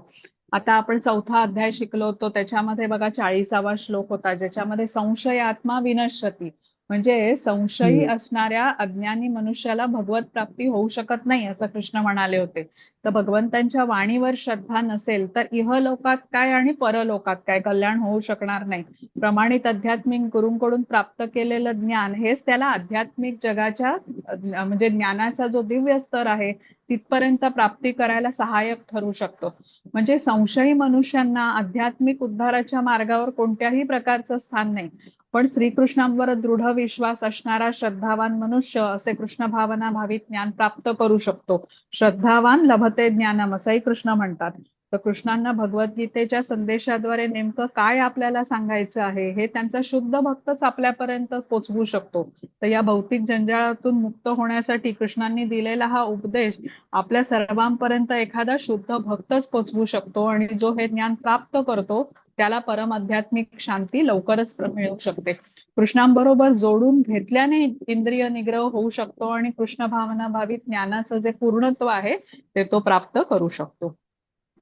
S1: आता आपण 4था अध्याय शिकलो होतो, त्याच्यामध्ये बघा 40वा श्लोक होता, ज्याच्यामध्ये संशय आत्मा विनश्यती, म्हणजे संशयी असणाऱ्या अज्ञानी मनुष्याला भगवत प्राप्ती होऊ शकत नाही असं कृष्ण म्हणाले होते. तर भगवंतांच्या वाणीवर श्रद्धा नसेल तर इहलोकात काय आणि परलोकात काय कल्याण होऊ शकणार नाही. प्रमाणित आध्यात्मिक गुरूंकडून प्राप्त केलेलं ज्ञान हेच त्याला आध्यात्मिक जगाच्या म्हणजे ज्ञानाचा जो दिव्य स्तर आहे तिथपर्यंत प्राप्ती करायला सहाय्यक ठरू शकतो. म्हणजे संशयी मनुष्यांना आध्यात्मिक उद्धाराच्या मार्गावर कोणत्याही प्रकारचं स्थान नाही. पण श्रीकृष्णांवर दृढ विश्वास असणारा श्रद्धावान मनुष्य असे कृष्ण भावना भावित ज्ञान प्राप्त करू शकतो. श्रद्धावान लभते ज्ञानम असंही कृष्ण म्हणतात. तर कृष्णांना भगवद्गीतेच्या संदेशाद्वारे नेमकं काय आपल्याला सांगायचं आहे हे त्यांचा शुद्ध भक्तच आपल्यापर्यंत पोचवू शकतो. तर या भौतिक जंजाळातून मुक्त होण्यासाठी कृष्णांनी दिलेला हा उपदेश आपल्या सर्वांपर्यंत एखादा शुद्ध भक्तच पोचवू शकतो आणि जो हे ज्ञान प्राप्त करतो त्याला परम आध्यात्मिक शांती लवकरच मिळू शकते. कृष्णांबरोबर जोडून घेतल्याने इंद्रिय निग्रह होऊ शकतो आणि कृष्ण भावना भावित ज्ञानाचं जे पूर्णत्व आहे ते तो प्राप्त करू शकतो.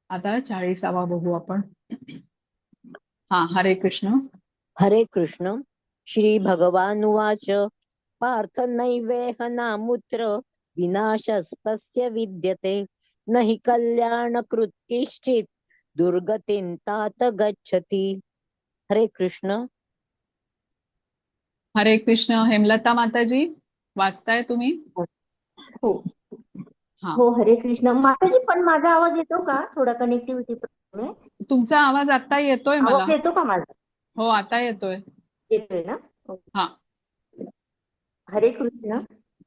S1: आता 40वा बघू आपण. हा, हरे कृष्ण.
S2: हरे कृष्ण. श्री भगवानुवाच पार्थ नैवेह नामुत्र विनाशस्तस्य विद्यते न हि कल्याणकृत् किंचित् दुर्गतिं तात गच्छति. हरे कृष्ण.
S1: हरे कृष्ण. हेमलता माताजी वाचताय तुम्ही?
S3: हो
S1: हा,
S3: हो, हरे कृष्ण. माताजी, पण माझा आवाज येतो का? थोडा कनेक्टिव्हिटी प्रॉब्लेम आहे.
S1: तुमचा आवाज आता येतोय मला.
S3: आवाज येतो का माझा?
S1: हो, आता येतोय.
S3: येतोय ना?
S1: हा,
S3: हरे कृष्ण.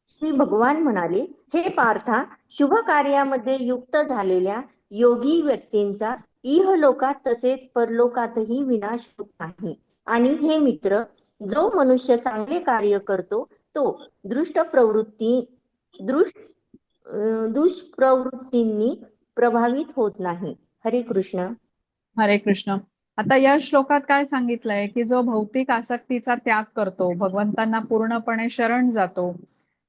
S3: श्री भगवान म्हणाले, हे पार्था, शुभ कार्यामध्ये युक्त झालेल्या योगी व्यक्तींचा इहलोकात तसेच परलोकातही विनाश होत नाही. आणि हे मित्र, जो मनुष्य चांगले कार्य करतो तो दुष्प्रवृत्तींनी प्रभावित होत नाही. हरे कृष्ण.
S1: हरे कृष्ण. आता या श्लोकात काय सांगितलंय की जो भौतिक आसक्तीचा त्याग करतो, भगवंतांना पूर्णपणे शरण जातो,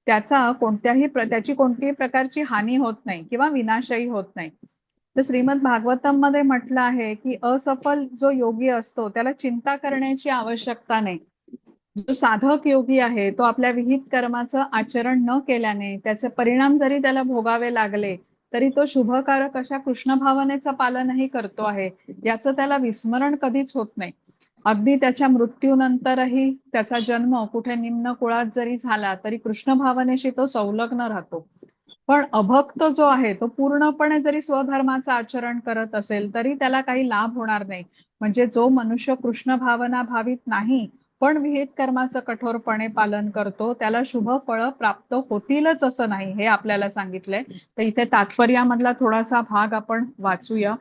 S1: त्याची कोणत्याही प्रकारची हानी होत नाही किंवा विनाशही होत नाही. तर श्रीमद भागवतम मध्ये म्हटलं आहे की असफल जो योगी असतो त्याला चिंता करण्याची आवश्यकता नाही. जो साधक योगी आहे तो आपल्या विहित कर्माचं आचरण न केल्याने त्याचे परिणाम जरी त्याला भोगावे लागले तरी तो शुभकारक अशा कृष्ण भावनेचं पालनही करतो आहे, याचं त्याला विस्मरण कधीच होत नाही. अगदी त्याच्या मृत्यूनंतरही त्याचा जन्म कुठे निम्न कुळात जरी झाला तरी कृष्ण भावनेशी तो संलग्न राहतो. पण अभक्त जो आहे तो पूर्णपणे जरी स्वधर्माचं आचरण करत असेल तरी त्याला काही लाभ होणार नाही. म्हणजे जो मनुष्य कृष्ण भावना भावित नाही पण विहित कर्माचं कठोरपणे पालन करतो त्याला शुभ फळं प्राप्त होतीलच असं नाही, हे आपल्याला सांगितलंय. तर इथे तात्पर्यामधला थोडासा भाग आपण वाचूया.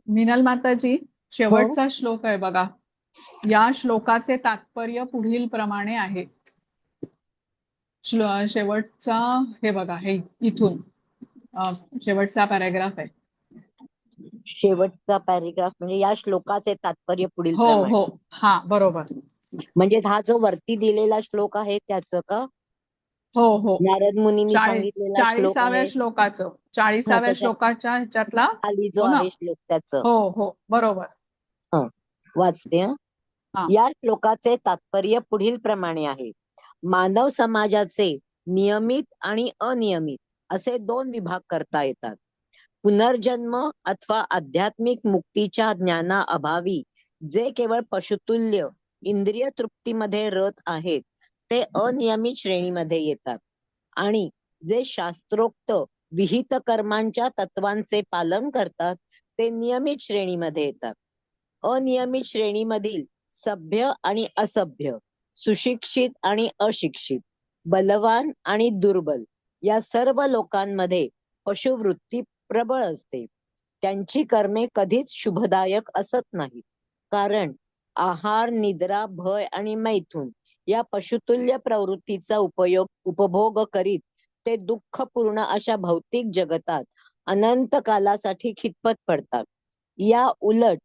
S1: मिनल माताजी, शेवटचा श्लोक आहे बघा. या श्लोकाचे तात्पर्य पुढील प्रमाणे आहे. शेवटचा हे बघा, हे इथून शेवटचा पॅराग्राफ आहे.
S2: शेवटचा पॅरेग्राफ म्हणजे या श्लोकाचे तात्पर्य पुढील
S1: हो
S2: प्रमाणे.
S1: हो, हा बरोबर.
S2: म्हणजे हा जो वरती दिलेला श्लोक आहे त्याचं का?
S1: हो हो,
S2: नारद मुनींनी सांगितलेला श्लोक
S1: 40व्या
S2: आहे.
S1: श्लोकाचं,
S2: हा,
S1: 40व्या
S2: त्याच्या
S1: श्लोकाच्या ह्याच्यातला
S2: खाली जो
S1: हो ना.
S2: आहे श्लोक त्याचं.
S1: हो हो, बरोबर.
S2: वाचते.
S1: हा.
S2: या श्लोकाचे तात्पर्य पुढील प्रमाणे आहे. मानव समाजाचे नियमित आणि अनियमित असे दोन विभाग करता येतात. पुनर्जन्म अथवा आध्यात्मिक मुक्तीच्या ज्ञानाअभावी जे केवळ पशुतुल्य इंद्रिय तृप्तीमध्ये रत आहेत ते अनियमित श्रेणीमध्ये येतात. आणि जे शास्त्रोक्त विहित कर्मांच्या तत्वांचे पालन करतात ते नियमित श्रेणीमध्ये येतात. अनियमित श्रेणीमधील सभ्य आणि असभ्य, सुशिक्षित आणि अशिक्षित, बलवान आणि दुर्बल या सर्व लोकांमध्ये पशुवृत्ती प्रबळ असते. त्यांची कर्मे कधीच शुभदायक असत नाहीत. कारण आहार, निद्रा, भय आणि मैथुन या पशुतुल्य प्रवृत्तीचा उपभोग करीत ते दुःखपूर्ण अशा भौतिक जगतात अनंत कालासाठी खितपत पडतात. या उलट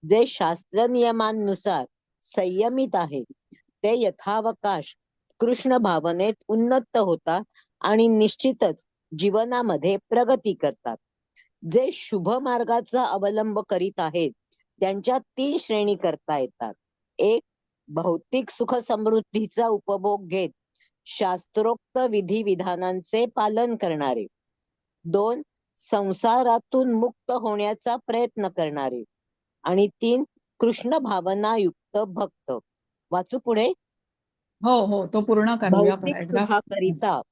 S2: जे शास्त्र नियमांनुसार संयमित आहेत ते यथावकाश कृष्ण भावनेत उन्नत होतात आणि निश्चितच जीवनामध्ये प्रगती करतात. जे शुभ मार्गाचा अवलंब करीत आहेत त्यांच्या 3 श्रेणी करता येतात. 1. भौतिक सुख समृद्धीचा उपभोग घेत शास्त्रोक्त विधी विधानांचे पालन करणारे. 2. संसारातून मुक्त होण्याचा प्रयत्न करणारे. आणि 3. कृष्ण भावना युक्त भक्त. वाचू पुढे.
S1: हो हो, तो पूर्ण करूया पॅराग्राफ.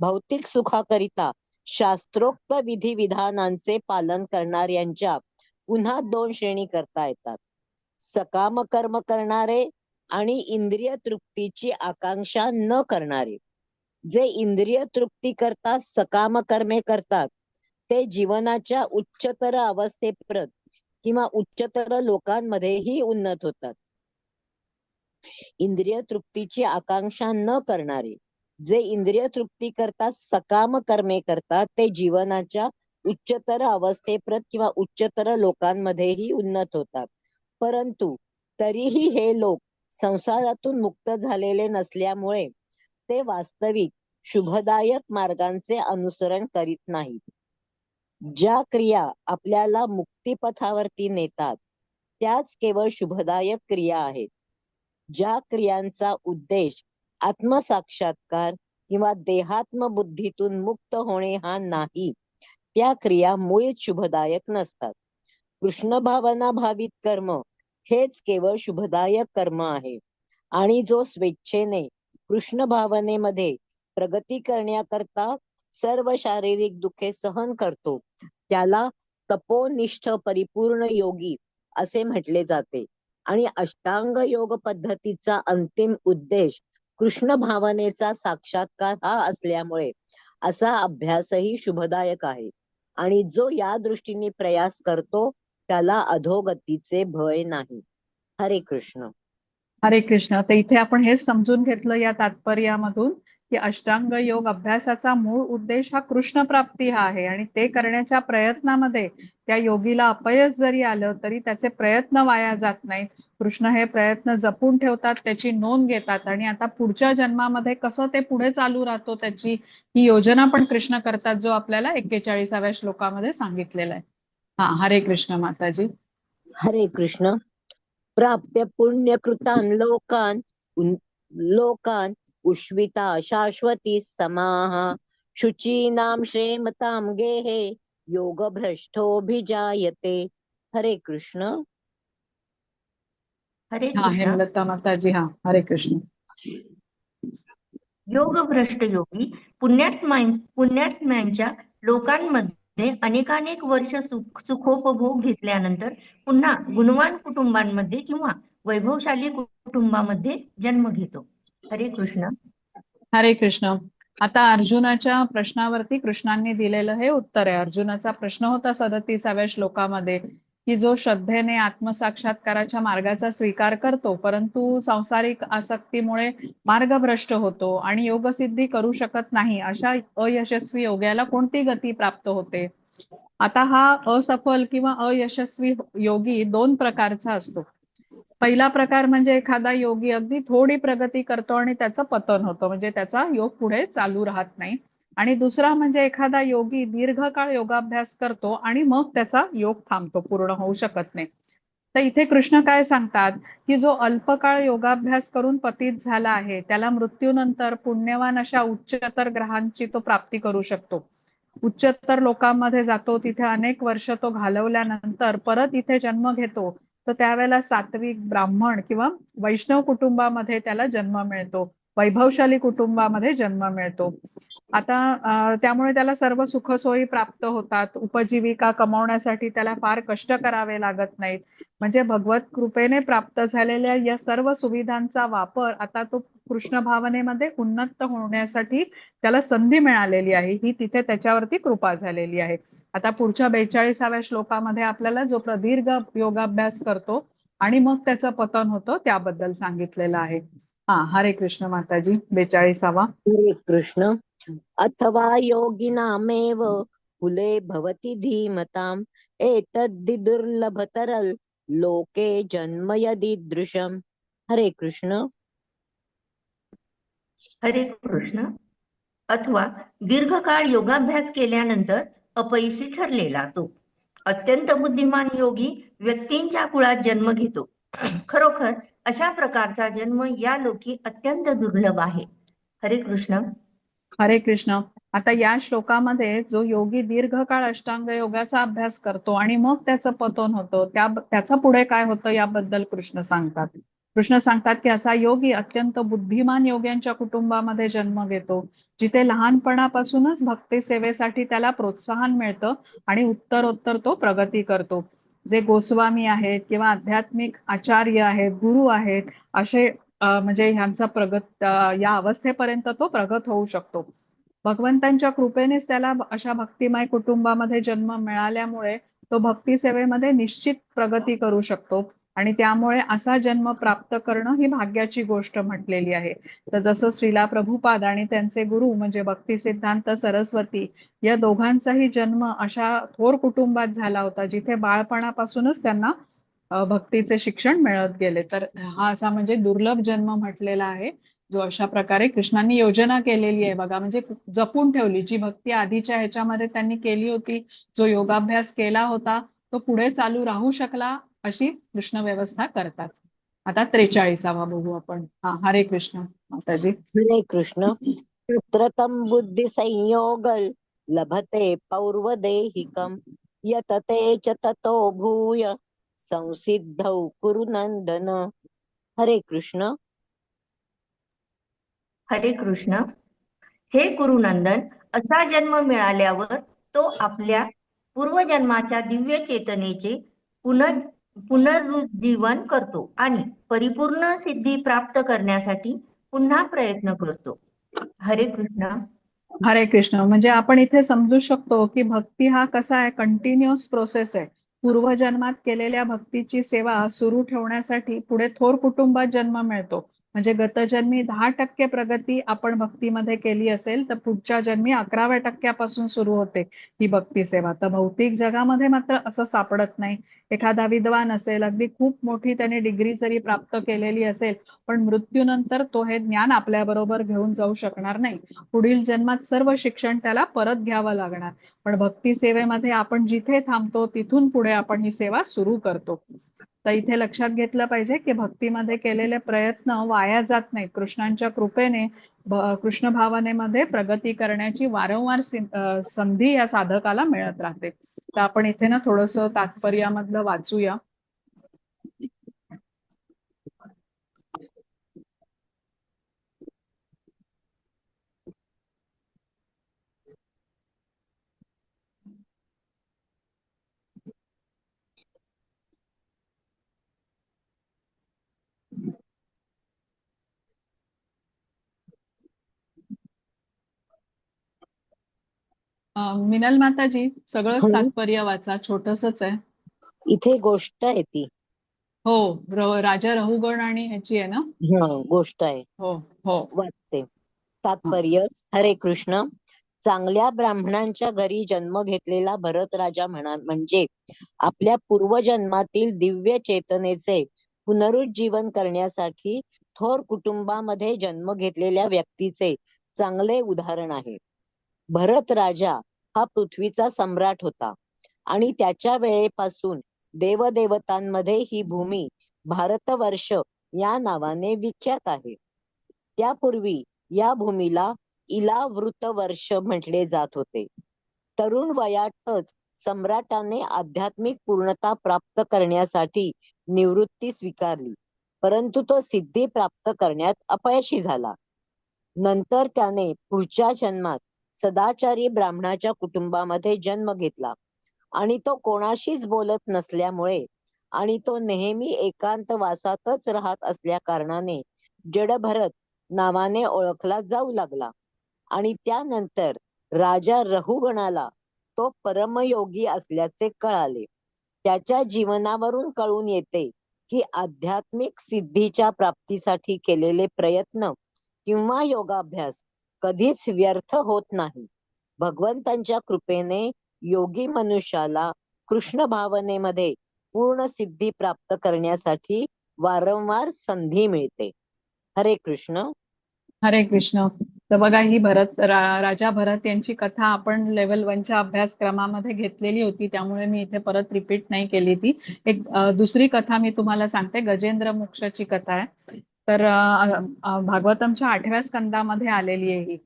S2: भौतिक सुखाकरिता शास्त्रोक्त विधी विधानांचे पालन करणाऱ्यांच्या पुन्हा 2 श्रेणी करता येतात. सकाम कर्म करणारे आणि इंद्रिय तृप्तीची आकांक्षा न करणारे. जे इंद्रिय तृप्ती करता सकाम कर्मे करतात ते जीवनाच्या उच्चतर अवस्थेप्रत किंवा उच्चतर लोकांमध्येही उन्नत होतात. इंद्रिय तृप्तीची आकांक्षा न करणारे जे इंद्रिय तृप्ती करता सकाम कर्मे करतात ते जीवनाच्या उच्चतर अवस्थेप्रत किंवा उच्चतर लोकांमध्येही उन्नत होतात. परंतु तरीही हे लोक संसारातून मुक्त झालेले नसल्यामुळे ते वास्तविक शुभदायक मार्गांचे अनुसरण करीत नाहीत. ज्या क्रिया आपल्याला मुक्तीपथावरती नेतात त्याच केवळ शुभदायक क्रिया आहेत. ज्या क्रियांचा उद्देश आत्मसाक्षात्कार किंवा देहात्म बुद्धीतून मुक्त होणे हा नाही त्या क्रिया मुळीच शुभदायक नसतात. कृष्ण भावना भावित कर्म हेच केवळ शुभदायक कर्म आहे. आणि जो स्वेच्छेने कृष्ण भावनेमध्ये प्रगती करण्याकरता सर्व शारीरिक दुःखे सहन करतो त्याला तपोनिष्ठ परिपूर्ण योगी असे म्हटले जाते. आणि अष्टांग योग पद्धतीचा अंतिम उद्देश कृष्ण भावनेचा साक्षात्कार हा असल्यामुळे असा अभ्यासही शुभदायक आहे. आणि जो या दृष्टीने प्रयास करतो त्याला अधोगतीचे भय नाही. हरे कृष्ण.
S1: हरे कृष्ण. तर इथे आपण हेच समजून घेतलं या तात्पर्यामधून की अष्टांग योग अभ्यासाचा मूळ उद्देश हा कृष्ण प्राप्ती हा आहे आणि ते करण्याच्या प्रयत्नामध्ये त्या योगीला अपयश जरी आलं तरी त्याचे प्रयत्न वाया जात नाहीत. कृष्ण हे प्रयत्न जपून ठेवतात, त्याची नोंद घेतात आणि आता पुढच्या जन्मामध्ये कसं ते पुढे चालू राहतो त्याची ही योजना पण कृष्ण करतात, जो आपल्याला 41व्या श्लोकामध्ये सांगितलेला आहे. हा, हरे कृष्ण माताजी.
S2: हरे कृष्ण. प्राप्य पुण्यकृतान् लोकान् उष्विता शाश्वती समाः शुचीनां श्रेमतां गेहे योगभ्रष्टोऽभिजायते. हरे कृष्ण.
S3: हरे
S1: हा,
S3: कृष्ण.
S1: हेमलता माताजी. हा, हरे कृष्ण.
S3: योगभ्रष्ट योगी पुण्यात्म्यांच्या लोकांमध्ये अनेकानेक वर्ष सुखोपभोग घेतल्यानंतर पुन्हा गुणवान कुटुंबांमध्ये किंवा वैभवशाली कुटुंबामध्ये जन्म घेतो. हरे कृष्ण.
S1: हरे कृष्ण. आता अर्जुनाच्या प्रश्नावरती कृष्णांनी दिलेलं हे उत्तर आहे. अर्जुनाचा प्रश्न होता 37व्या श्लोकामध्ये की जो श्रद्धेने आत्मसाक्षात्काराच्या मार्गाचा स्वीकार करतो परंतु सांसारिक आसक्तीमुळे मार्गभ्रष्ट होतो आणि योगसिद्धी करू शकत नाही, अशा अयशस्वी योग्याला कोणती गती प्राप्त होते. आता हा असफल किंवा अयशस्वी योगी दोन प्रकारचा असतो. पहिला प्रकार म्हणजे एखादा योगी अगदी थोडी प्रगती करतो आणि त्याचं पतन होतं, म्हणजे त्याचा योग पुढे चालू राहत नाही. आणि दुसरा म्हणजे एखादा योगी दीर्घकाळ योगाभ्यास करतो आणि मग त्याचा योग थांबतो, पूर्ण होऊ शकत नाही. तर इथे कृष्ण काय सांगतात की जो अल्पकाळ योगाभ्यास करून पतित झाला आहे त्याला मृत्यूनंतर पुण्यवान अशा उच्चतर ग्रहांची तो प्राप्ती करू शकतो. उच्चतर लोकांमध्ये जातो, तिथे अनेक वर्ष तो घालवल्यानंतर परत इथे जन्म घेतो. तर त्यावेळेला सात्विक ब्राह्मण किंवा वैष्णव कुटुंबामध्ये त्याला जन्म मिळतो, वैभवशाली कुटुंबामध्ये जन्म मिळतो. आता त्यामुळे त्याला सर्व सुखसोयी प्राप्त होतात, उपजीविका कमवण्यासाठी त्याला फार कष्ट करावे लागत नाहीत. म्हणजे भगवत कृपेने प्राप्त झालेल्या या सर्व सुविधांचा वापर आता तो कृष्ण भावनेमध्ये उन्नत होण्यासाठी त्याला संधी मिळालेली आहे, ही तिथे त्याच्यावरती कृपा झालेली आहे. आता पुढच्या 42व्या श्लोकामध्ये आपल्याला जो प्रदीर्घ योगाभ्यास करतो आणि मग त्याचं पतन होतं त्याबद्दल सांगितलेलं आहे. हा, हरे कृष्ण माताजी. 42वा.
S2: हरे कृष्ण. अथवा योगिनामेव कुले भवति धीमताम् एतद्धि दुर्लभतरल लोके जन्म यदीदृशम्. हरे कृष्ण.
S3: हरे कृष्ण. अथवा दीर्घकाळ योगाभ्यास केल्यानंतर अपयशी ठरलेला तो अत्यंत बुद्धिमान योगी व्यक्तींच्या कुळात जन्म घेतो. खरोखर अशा प्रकारचा जन्म या लोकी अत्यंत दुर्लभ आहे. हरे कृष्ण.
S1: हरे कृष्ण. आता या श्लोकामध्ये जो योगी दीर्घकाळ अष्टांग योगाचा अभ्यास करतो आणि मग त्याचं पतन होतं त्याचं पुढे काय होतं याबद्दल कृष्ण सांगतात. कृष्ण सांगतात की असा योगी अत्यंत बुद्धिमान योग्यांच्या कुटुंबामध्ये जन्म घेतो, जिथे लहानपणापासूनच भक्ती सेवेसाठी त्याला प्रोत्साहन मिळतं आणि उत्तरोत्तर तो प्रगती करतो. जे गोस्वामी आहेत किंवा आध्यात्मिक आचार्य आहेत, गुरु आहेत, असे म्हणजे ह्यांचा या अवस्थेपर्यंत तो प्रगत होऊ शकतो. भगवंतांच्या कृपेनेच त्याला अशा भक्तिमय कुटुंबामध्ये जन्म मिळाल्यामुळे तो भक्ती सेवेमध्ये निश्चित प्रगती करू शकतो आणि त्यामुळे असा जन्म प्राप्त करणं ही भाग्याची गोष्ट म्हटलेली आहे. तर जसं श्रीला प्रभुपाद आणि त्यांचे गुरु म्हणजे भक्ती सिद्धांत सरस्वती या दोघांचाही जन्म अशा थोर कुटुंबात झाला होता, जिथे बाळपणापासूनच त्यांना भक्तीचे शिक्षण मिळत गेले. तर हा असा म्हणजे दुर्लभ जन्म म्हटलेला आहे, जो अशा प्रकारे कृष्णांनी योजना केलेली आहे बघा, म्हणजे जपून ठेवली. जी भक्ती आधीच्या ह्याच्यामध्ये त्यांनी केली होती, जो योगाभ्यास केला होता तो पुढे चालू राहू शकला, अशी कृष्ण व्यवस्था करतात. आता 43वा बघू आपण. हा, हरे कृष्ण माताजी.
S2: हरे कृष्ण. तत्र तं बुद्धि संयोग लभते पौर्वदेहिकं यतते च ततो भूय संसिद्धौ कुरु नंदन. हरे कृष्ण.
S3: हरे कृष्ण. हे कुरुनंदन, असा जन्म मिळाल्यावर तो आपल्या पूर्वजन्माच्या दिव्य चेतनेचे पुनरुज्जीवन करतो आणि परिपूर्ण सिद्धी प्राप्त करण्यासाठी पुन्हा प्रयत्न करतो. हरे कृष्ण.
S1: हरे कृष्ण. म्हणजे आपण इथे समजू शकतो की भक्ती हा कसा आहे, कंटिन्युअस प्रोसेस आहे. पूर्वजन्मात केलेल्या भक्तीची सेवा सुरू ठेवण्यासाठी पुढे थोर कुटुंबात जन्म मिळतो. म्हणजे गतजन्मी 10% प्रगती आपण भक्तीमध्ये केली असेल तर पुढच्या जन्मी 11व्या टक्क्यापासून सुरू होते ही भक्ती सेवा. तर भौतिक जगामध्ये मात्र असं सापडत नाही. एखादा विद्वान असेल, अगदी खूप मोठी त्याने डिग्री जरी प्राप्त केलेली असेल, पण मृत्यूनंतर तो हे ज्ञान आपल्या बरोबर घेऊन जाऊ शकणार नाही. पुढील जन्मात सर्व शिक्षण त्याला परत घ्यावं लागणार. पण भक्ती सेवेमध्ये आपण जिथे थांबतो तिथून पुढे आपण ही सेवा सुरू करतो. तर इथे लक्षात घेतलं पाहिजे की भक्तीमध्ये केलेले प्रयत्न वाया जात नाहीत. कृष्णांच्या कृपेने कृष्ण भावनेमध्ये प्रगती करण्याची वारंवार संधी या साधकाला मिळत राहते. तर आपण इथे ना थोडस तात्पर्यामधलं वाचूया. मिनल माताजी, सगळंच
S2: हं,
S1: तात्पर्य वाचा, छोटसच आहे.
S2: इथे गोष्ट आहे ती.
S1: हो, राजा रहुगण आणि ह्याची आहे ना.
S2: गोष्ट आहे,
S1: हो हो.
S2: वाचते.
S1: हा.
S2: तात्पर्य. हरे कृष्ण. चांगल्या ब्राह्मणांच्या घरी जन्म घेतलेला भरत राजा म्हणजे आपल्या पूर्वजन्मातील दिव्य चेतनेचे पुनरुज्जीवन करण्यासाठी थोर कुटुंबामध्ये जन्म घेतलेल्या व्यक्तीचे चांगले उदाहरण आहे. भरत राजा हा पृथ्वीचा सम्राट होता आणि त्याच्या वेळेपासून देवदेवतांमध्ये ही भूमी भारतवर्ष या नावाने विख्यात आहे. त्यापूर्वी या भूमीला इलावृत वर्ष म्हटले जात होते. तरुण वयातच सम्राटाने आध्यात्मिक पूर्णता प्राप्त करण्यासाठी निवृत्ती स्वीकारली, परंतु तो सिद्धी प्राप्त करण्यात अपयशी झाला. नंतर त्याने पुढच्या जन्मात सदाचारी ब्राह्मणाच्या कुटुंबामध्ये जन्म घेतला आणि तो कोणाशीच बोलत नसल्यामुळे आणि तो नेहमी एकांतवासातच राहत असल्या कारणाने जडभरत नावाने ओळखला जाऊ लागला. आणि त्यानंतर राजा रहुगणाला तो परमयोगी असल्याचे कळाले. त्याच्या जीवनावरून कळून येते की आध्यात्मिक सिद्धीच्या प्राप्तीसाठी केलेले प्रयत्न किंवा योगाभ्यास कधीच व्यर्थ होत नाही. भगवंतांच्या कृपेने योगी मनुष्याला कृष्ण भावनेमध्ये पूर्ण सिद्धी प्राप्त करण्यासाठी वारंवार संधी मिळते. हरे कृष्ण.
S1: हरे कृष्ण. तर बघा, ही राजा भरत यांची कथा आपण लेव्हल 1च्या अभ्यासक्रमामध्ये घेतलेली होती, त्यामुळे मी इथे परत रिपीट नाही केली ती. एक दुसरी कथा मी तुम्हाला सांगते, गजेंद्र मोक्षाची कथा आहे. तर भागवतमच्या 8व्या स्कंदामध्ये आलेली आहे ही.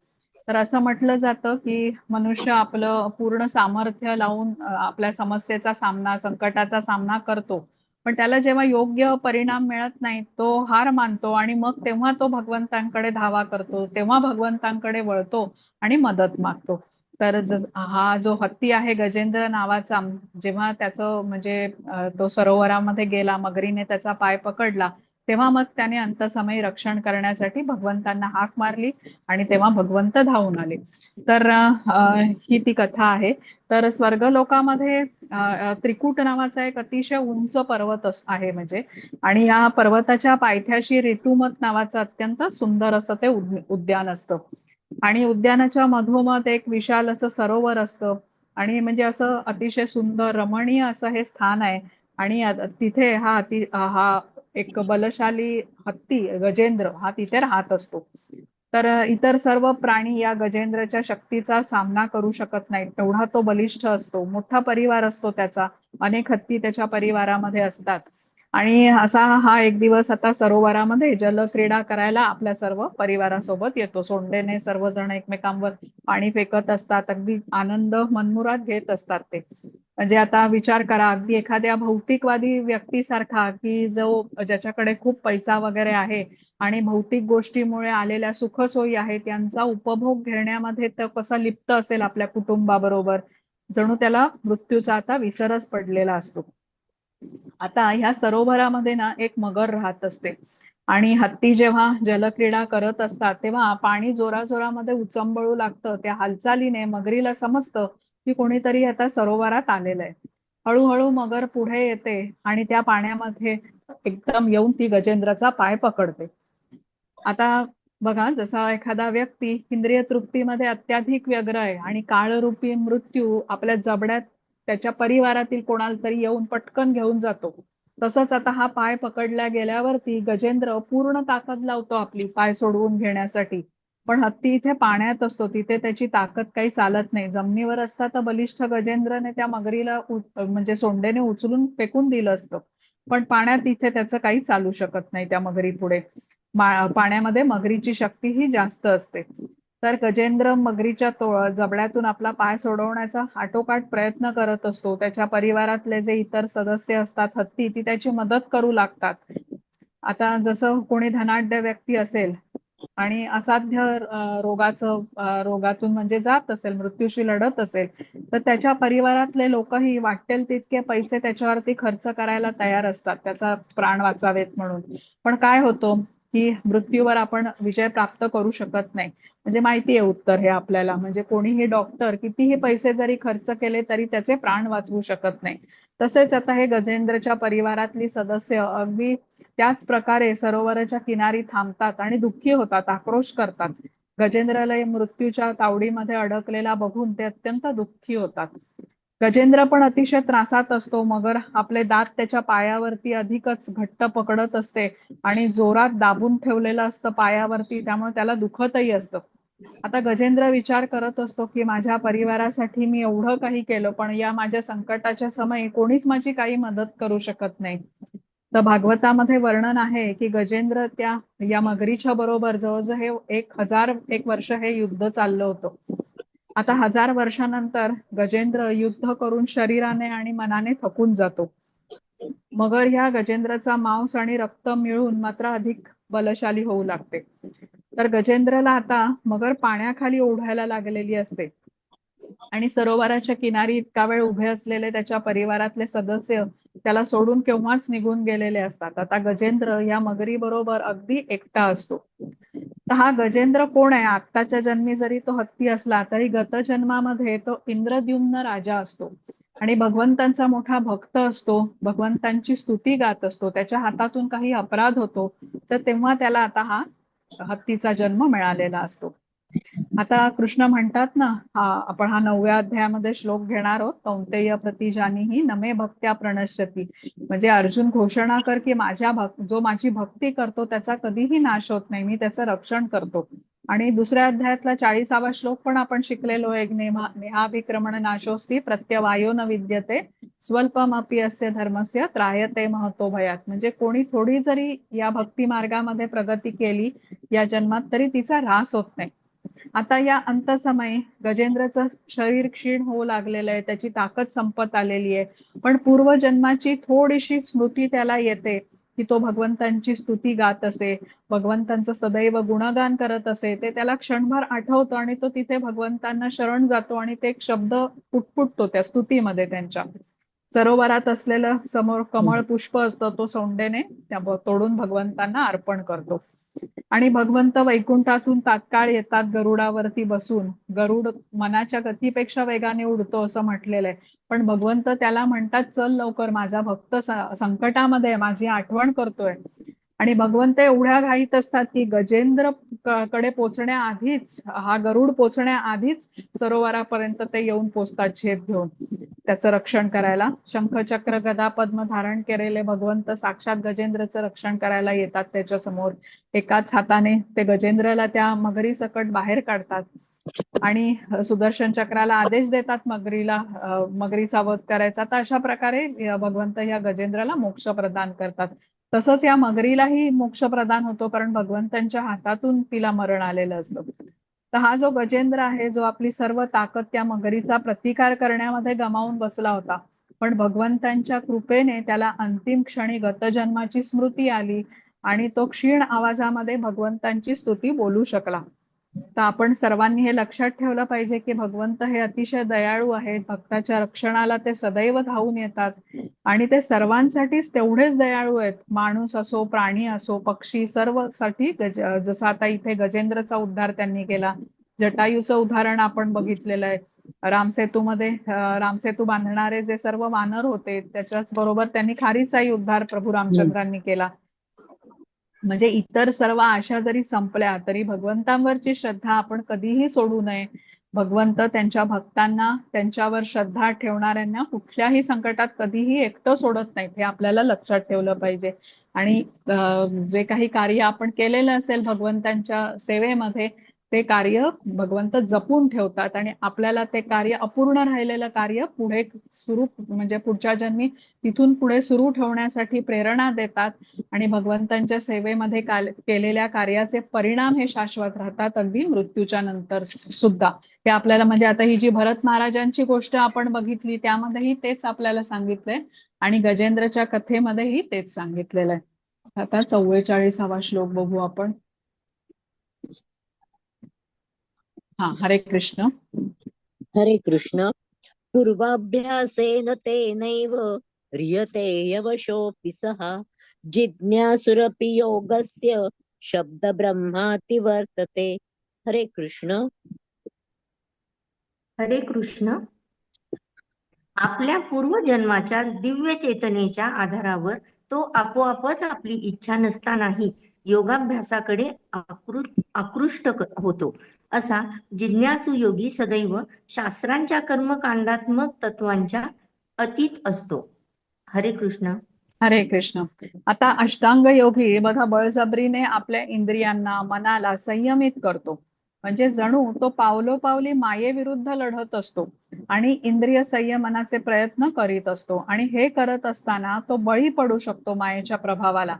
S1: तर असं म्हटलं जातं की मनुष्य आपलं पूर्ण सामर्थ्य लावून आपल्या समस्येचा सामना, संकटाचा सामना करतो, पण त्याला जेव्हा योग्य परिणाम मिळत नाही तो हार मानतो आणि मग तेव्हा तो भगवंतांकडे धावा करतो, तेव्हा भगवंतांकडे वळतो आणि मदत मागतो. तर हा जो हत्ती आहे गजेंद्र नावाचा, जेव्हा त्याचं म्हणजे तो सरोवरामध्ये गेला, मगरीने त्याचा पाय पकडला, तेव्हा मग त्याने अंतसमयी रक्षण करण्यासाठी भगवंतांना हाक मारली आणि तेव्हा भगवंत धावून आले. तर ही ती कथा आहे. तर स्वर्गलोकामध्ये त्रिकूट नावाचा एक अतिशय उंच पर्वत आहे म्हणजे, आणि या पर्वताच्या पायथ्याशी ऋतुमत नावाचं अत्यंत सुंदर असं ते उद्यान असतं. आणि उद्यानाच्या मधोमध एक विशाल असं सरोवर असतं आणि म्हणजे असं अतिशय सुंदर रमणीय असं हे स्थान आहे. आणि तिथे हा एक बलशाली हत्ती गजेंद्र हा तिथे राहत असतो. तर इतर सर्व प्राणी या गजेंद्रच्या शक्तीचा सामना करू शकत नाहीत, तेवढा तो बलिष्ठ असतो. मोठा परिवार असतो त्याचा, अनेक हत्ती त्याच्या परिवारामध्ये असतात. आणि असा हा एक दिवस आता सरोवरामध्ये जलक्रीडा करायला आपल्या सर्व परिवारासोबत येतो. सोंडेने सर्वजण एकमेकांवर पाणी फेकत असतात, अगदी आनंद मनमुराद घेत असतात ते. म्हणजे आता विचार करा, अगदी एखाद्या भौतिकवादी व्यक्तीसारखा की ज्याच्याकडे खूप पैसा वगैरे आहे आणि भौतिक गोष्टीमुळे आलेल्या सुखसोयी आहेत, त्यांचा उपभोग घेण्यामध्ये तर कसा लिप्त असेल आपल्या कुटुंबाबरोबर. जणू त्याला मृत्यूचा आता विसरच पडलेला असतो. आता ह्या सरोवरामध्ये ना एक मगर राहत असते आणि हत्ती जेव्हा जलक्रीडा करत असतात तेव्हा पाणी जोराजोरामध्ये उचंबळू लागतं. त्या हालचालीने मगरीला समजतं की कोणीतरी आता सरोवरात आलेलं आहे. हळूहळू मगर पुढे येते आणि त्या पाण्यामध्ये एकदम येऊन ती गजेंद्राचा पाय पकडते. आता बघा, जसा एखादा व्यक्ती इंद्रिय तृप्तीमध्ये अत्याधिक व्यग्र आहे आणि काळरूपी मृत्यू आपल्या जबड्यात त्याच्या परिवारातील कोणाला तरी येऊन पटकन घेऊन जातो, तसंच आता हा पाय पकडला गेल्यावरती गजेंद्र पूर्ण ताकद लावतो आपली पाय सोडवून घेण्यासाठी. पण हत्ती इथे पाण्यात असतो, तिथे त्याची ताकद काही चालत नाही. जमिनीवर असता तर बलिष्ठ गजेंद्रने त्या मगरीला म्हणजे सोंडेने उचलून फेकून दिलं असतं, पण पाण्यात इथे त्याचं काही चालू शकत नाही त्या मगरी पुढे. पाण्यामध्ये मगरीची शक्ती ही जास्त असते. तर गजेंद्र मगरीच्या जबड्यातून आपला पाय सोडवण्याचा आटोकाट प्रयत्न करत असतो. त्याच्या परिवारातले जे इतर सदस्य असतात हत्ती, ती त्याची मदत करू लागतात. आता जसं कोणी धनाढ्य व्यक्ती असेल आणि असाध्य रोगातून म्हणजे जात असेल, मृत्यूशी लढत असेल, तर त्याच्या परिवारातले लोकही वाटेल तितके पैसे त्याच्यावरती खर्च करायला तयार असतात त्याचा प्राण वाचावेत म्हणून. पण काय होतं की मृत्यूवर आपण विजय प्राप्त करू शकत नाही. म्हणजे माहिती आहे उत्तर हे आपल्याला. म्हणजे कोणीही डॉक्टर कितीही पैसे जरी खर्च केले तरी त्याचे प्राण वाचवू शकत नाही. तसेच आता हे गजेंद्रच्या परिवारातली सदस्य अगदी त्याच प्रकारे सरोवराच्या किनारी थांबतात आणि दुःखी होतात, आक्रोश करतात. गजेंद्राला मृत्यूच्या तावडीमध्ये अडकलेला बघून ते अत्यंत दुःखी होतात. गजेंद्र पण अतिशय त्रासात असतो. मगर आपले दात त्याच्या पायावरती अधिकच घट्ट पकडत असते आणि जोरात दाबून ठेवलेलं असतं पायावरती, त्यामुळे त्याला दुखतही असतं. आता गजेंद्र विचार करत असतो की माझ्या परिवारासाठी मी एवढं काही केलं, पण या माझ्या संकटाच्या समयी कोणीच माझी काही मदत करू शकत नाही. तर भागवतामध्ये वर्णन आहे की गजेंद्र या मगरीच्या बरोबर जवळजवळ हे 1001 वर्ष हे युद्ध चाललं होतं. आता 1000 वर्षानंतर गजेंद्र युद्ध करून शरीराने आणि मनाने थकून जातो. मगर ह्या गजेंद्राचा मांस आणि रक्त मिळून मात्र अधिक बलशाली होऊ लागते. तर गजेंद्रला आता मगर पाण्याखाली ओढायला लागलेली असते आणि सरोवराच्या किनारी इतका वेळ उभे असलेले त्याच्या परिवारातले सदस्य त्याला सोडून केव्हाच निघून गेलेले असतात. आता गजेंद्र या मगरी बरोबर अगदी एकटा असतो. तर हा गजेंद्र कोण आहे? आत्ताच्या जन्मी जरी तो हत्ती असला तरी गत जन्मामध्ये तो इंद्रद्युम्न राजा असतो आणि भगवंतांचा मोठा भक्त असतो. भगवंतांची स्तुती गात असतो. त्याच्या हातातून काही अपराध होतो तर तेव्हा त्याला आता हा हत्तीचा जन्म मिळालेला असतो. आता कृष्ण म्हणतात ना, आपण हा 9व्या अध्यायामध्ये श्लोक घेणार आहोत. कौंतेय प्रतिजानीहि नमे भक्त्या प्रणश्यती. म्हणजे अर्जुन घोषणा कर की जो माझी भक्ती करतो त्याचा कधीही नाश होत नाही, मी त्याचं रक्षण करतो. आणि दुसऱ्या अध्यायातला 40वा श्लोक पण आपण शिकलेलो आहे. नेहाभिक्रमण नाशोस्ती प्रत्यवायो न विद्यते स्वल्पमपि अस्य धर्मस्य त्रायते महतो भयात. म्हणजे कोणी थोडी जरी या भक्ती मार्गामध्ये प्रगती केली या जन्मात तरी तिचा ऱ्हास होत नाही. आता या अंतसमयी गजेंद्रचं शरीर क्षीण होऊ लागलेलं आहे, त्याची ताकद संपत आलेली आहे. पण पूर्वजन्माची थोडीशी स्मृती त्याला येते की तो भगवंतांची स्तुती गात असे, भगवंतांचं सदैव गुणगान करत असे. ते त्याला क्षणभर आठवतं आणि तो तिथे भगवंतांना शरण जातो आणि ते एक शब्द पुटपुटतो त्या स्तुतीमध्ये. त्यांच्या सरोवरात असलेलं समोर कमळ पुष्प असतं, तो सोंडेने तोडून भगवंतांना अर्पण करतो आणि भगवंत वैकुंठातून तात्काळ येतात गरुडावरती बसून. गरुड मनाच्या गतीपेक्षा वेगाने उडतो असं म्हटलेलं आहे, पण भगवंत त्याला म्हणतात चल लवकर, माझा भक्त संकटामध्ये आहे, माझी आठवण करतोय. आणि भगवंत एवढ्या घाईत असतात की गजेंद्र कडे पोचण्याआधीच, हा गरुड पोचण्याआधीच सरोवरापर्यंत ते येऊन पोचतात झेप घेऊन त्याचं रक्षण करायला. शंख चक्र गदा पद्म धारण केलेले भगवंत साक्षात गजेंद्रचं रक्षण करायला येतात त्याच्या समोर. एकाच हाताने ते गजेंद्रला त्या मगरी सकट बाहेर काढतात आणि सुदर्शन चक्राला आदेश देतात मगरीचा वध करायचा. तर अशा प्रकारे भगवंत या गजेंद्राला मोक्ष प्रदान करतात. तसंच या मगरीलाही मोक्ष प्रदान होतो, कारण भगवंतांच्या हातातून तिला मरण आलेलं असतं. तर हा जो गजेंद्र आहे, जो आपली सर्व ताकद त्या मगरीचा प्रतिकार करण्यामध्ये गमावून बसला होता, पण भगवंतांच्या कृपेने त्याला अंतिम क्षणी गतजन्माची स्मृती आली आणि तो क्षीण आवाजामध्ये भगवंतांची स्तुती बोलू शकला. तर आपण सर्वांनी हे लक्षात ठेवलं पाहिजे की भगवंत हे अतिशय दयाळू आहेत. भक्ताच्या रक्षणाला ते सदैव धावून येतात आणि ते सर्वांसाठीच तेवढेच दयाळू आहेत. माणूस असो, प्राणी असो, पक्षी, सर्वसाठी. जसं आता इथे गजेंद्रचा उद्धार त्यांनी केला. जटायूचं उदाहरण आपण बघितलेलं आहे. रामसेतूमध्ये रामसेतू बांधणारे जे सर्व वानर होते त्याच्याच बरोबर त्यांनी खारीचाही उद्धार प्रभू रामचंद्रांनी केला. म्हणजे इतर सर्व आशा जरी संपल्या तरी भगवंतांवरची श्रद्धा आपण कधीही सोडू नये. भगवंत त्यांच्या भक्तांना, त्यांच्यावर श्रद्धा ठेवणाऱ्यांना कुठल्याही संकटात कधीही एकटं सोडत नाहीत, हे आपल्याला लक्षात ठेवलं पाहिजे. आणि जे काही कार्य आपण केलेलं असेल भगवंतांच्या सेवेमध्ये ते कार्य भगवंत जपून ठेवतात आणि आपल्याला ते कार्य, अपूर्ण राहिलेलं कार्य पुढे सुरू, म्हणजे पुढच्या जन्मी तिथून पुढे सुरू ठेवण्यासाठी प्रेरणा देतात. आणि भगवंतांच्या सेवेमध्ये केलेल्या कार्याचे परिणाम हे शाश्वत राहतात, अगदी मृत्यूच्या नंतर सुद्धा. हे आपल्याला, म्हणजे आता ही जी भरत महाराजांची गोष्ट आपण बघितली त्यामध्येही तेच आपल्याला सांगितलंय आणि गजेंद्रच्या कथेमध्येही तेच सांगितलेलं आहे. आता 44वा श्लोक बघू आपण. हा, हरे कृष्ण.
S2: हरे कृष्ण. पूर्वाभ्यासेन तेनैव ह्रियते यवशोऽपि सः जिज्ञासुरपि योगस्य शब्द ब्रह्माति वर्तते. हरे कृष्ण.
S3: हरे कृष्ण. आपल्या पूर्वजन्माच्या दिव्य चेतनेच्या आधारावर तो आपोआपच आपली इच्छा नसतानाही योगाभ्यासाकडे आकृष्ट होतो. असा जिज्ञासू योगी सदैव शास्त्रांच्या कर्मकांडात्मक तत्वांच्या अतीत असतो. हरे कृष्ण.
S1: हरे कृष्ण. आता अष्टांग योगी बघा बळजबरीने आपल्या इंद्रियांना, मनाला संयमित करतो. म्हणजे जणू तो पावलोपावली मायेविरुद्ध लढत असतो आणि इंद्रिय संयमनाचे प्रयत्न करीत असतो. आणि हे करत असताना तो बळी पडू शकतो मायेच्या प्रभावाला.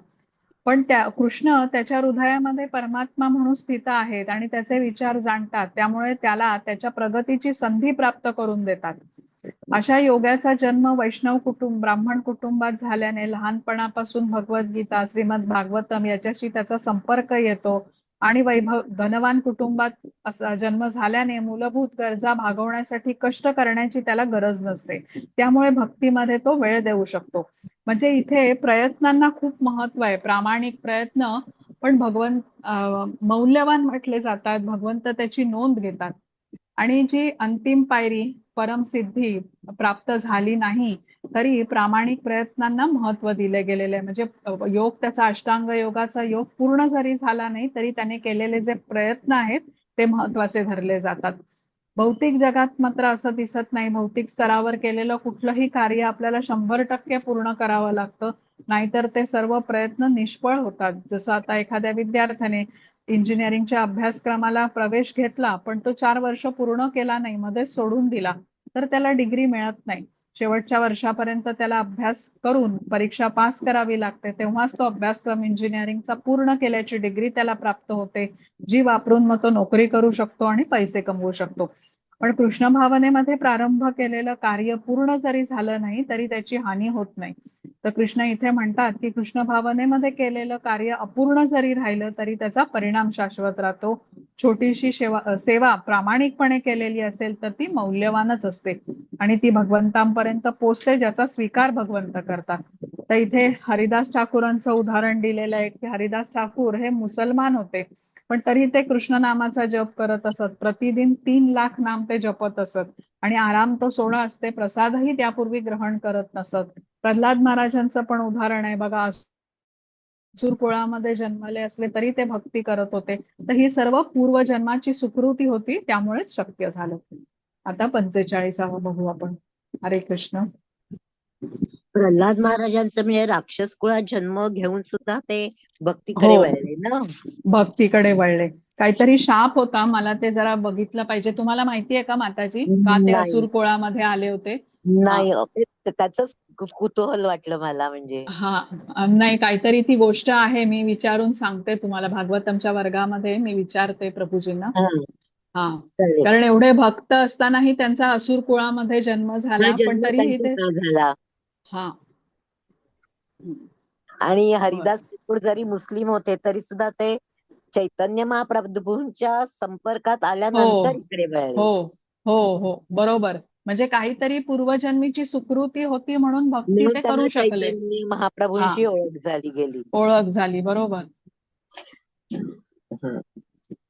S1: पण कृष्ण त्याच्या हृदयामध्ये परमात्मा म्हणून स्थित आहेत आणि त्याचे विचार जाणतात, त्यामुळे त्याला त्याच्या प्रगतीची संधी प्राप्त करून देतात. अशा योगाचा जन्म वैष्णव ब्राह्मण कुटुंबात झाल्याने लहानपणापासून भगवद्गीता, श्रीमद भागवतम याच्याशी त्याचा संपर्क येतो आणि धनवान कुटुंबात असा जन्म झाल्याने मूलभूत गरजा भागवण्यासाठी कष्ट करण्याची त्याला गरज नसते. त्यामुळे भक्तीमध्ये तो वेळ देऊ शकतो. म्हणजे इथे प्रयत्नांना खूप महत्व आहे. प्रामाणिक प्रयत्न पण मौल्यवान म्हटले जातात. भगवंत त्याची नोंद घेतात. आणि जी अंतिम पायरी परमसिद्धी प्राप्त झाली नाही तरी प्रामाणिक प्रयत्नांना महत्व दिले गेलेले आहे. म्हणजे योग, त्याचा अष्टांग योगाचा योग पूर्ण जरी झाला नाही तरी त्याने केलेले जे प्रयत्न आहेत ते महत्वाचे धरले जातात. भौतिक जगात मात्र असं दिसत नाही. भौतिक स्तरावर केलेलं कुठलंही कार्य आपल्याला 100% पूर्ण करावं लागतं, नाहीतर ते सर्व प्रयत्न निष्फळ होतात. जसं आता एखाद्या विद्यार्थ्याने इंजिनिअरिंगच्या अभ्यासक्रमाला प्रवेश घेतला पण तो 4 वर्ष पूर्ण केला नाही, मध्येच सोडून दिला, तर त्याला डिग्री मिळत नाही. शेवटच्या वर्षापर्यंत त्याला अभ्यास करून परीक्षा पास करावी लागते, तेव्हाच तो अभ्यासक्रम इंजिनिअरिंगचा पूर्ण केल्याची डिग्री त्याला प्राप्त होते, जी वापरून मग तो नोकरी करू शकतो आणि पैसे कमवू शकतो. पण कृष्ण भावनेमध्ये प्रारंभ केलेलं कार्य पूर्ण जरी झालं नाही तरी त्याची हानी होत नाही. तर कृष्ण इथे म्हणतात की कृष्ण भावनेमध्ये केलेलं कार्य अपूर्ण जरी राहिलं तरी त्याचा परिणाम शाश्वत राहतो. छोटीशी सेवा प्रामाणिकपणे केलेली असेल तर ती मौल्यवानच असते आणि ती भगवंतांपर्यंत पोचते, ज्याचा स्वीकार भगवंत करतात. तर इथे हरिदास ठाकूरांचं उदाहरण दिलेलं आहे की हरिदास ठाकूर हे मुसलमान होते पण तरी ते कृष्ण नामाचा जप करत असत. प्रतिदिन 3 लाख नाम ते जपत असत आणि आराम तो सोडा असते, प्रसादही त्यापूर्वी ग्रहण करत नसत. प्रल्हाद महाराजांचं पण उदाहरण आहे बघा. असुर कुळामध्ये जन्मले असले तरी ते भक्ती करत होते. तर ही सर्व पूर्वजन्माची सुकृती होती, त्यामुळेच शक्य झालं. आता 45वा बघू आपण. हरे कृष्ण.
S2: प्रल्हाद महाराजांचं म्हणजे राक्षस कुळात जन्म घेऊन सुद्धा ते भक्तीकडे
S1: हो,
S2: वळले ना.
S1: भक्तीकडे वळले. काहीतरी शाप होता, मला ते जरा बघितलं पाहिजे. तुम्हाला माहितीये का माताजी, का ते
S2: नाही
S1: असुर कुळामध्ये आले होते? हा
S2: नाही, त्याच कुतूहल वाटलं मला. म्हणजे
S1: हा, नाही, काहीतरी ती गोष्ट आहे, मी विचारून सांगते तुम्हाला. भागवतमच्या वर्गामध्ये मी विचारते प्रभूजींना.
S2: हा,
S1: हा,
S2: चालेल.
S1: कारण एवढे भक्त असतानाही त्यांचा असुर कुळामध्ये जन्म
S2: हा
S1: झाला पण
S2: जन्म
S1: तरीही
S2: त्यांचा
S1: ते.
S2: का झाला?
S1: हा.
S2: आणि
S1: बर.
S2: हरिदास ठाकूर जरी मुस्लिम होते तरी सुद्धा ते चैतन्य महाप्रभूंच्या संपर्कात आल्यानंतर
S1: हो
S2: इकडे वळले.
S1: हो हो हो बरोबर. म्हणजे काहीतरी पूर्वजन्मीची सुकृती होती म्हणून भक्ती
S2: म्हणून
S1: ते
S2: त्यांना
S1: करू शकले.
S2: चैतन्य
S1: हा,
S2: महाप्रभूंशी ओळख झाली गेली.
S1: ओळख झाली, बरोबर.
S2: हं.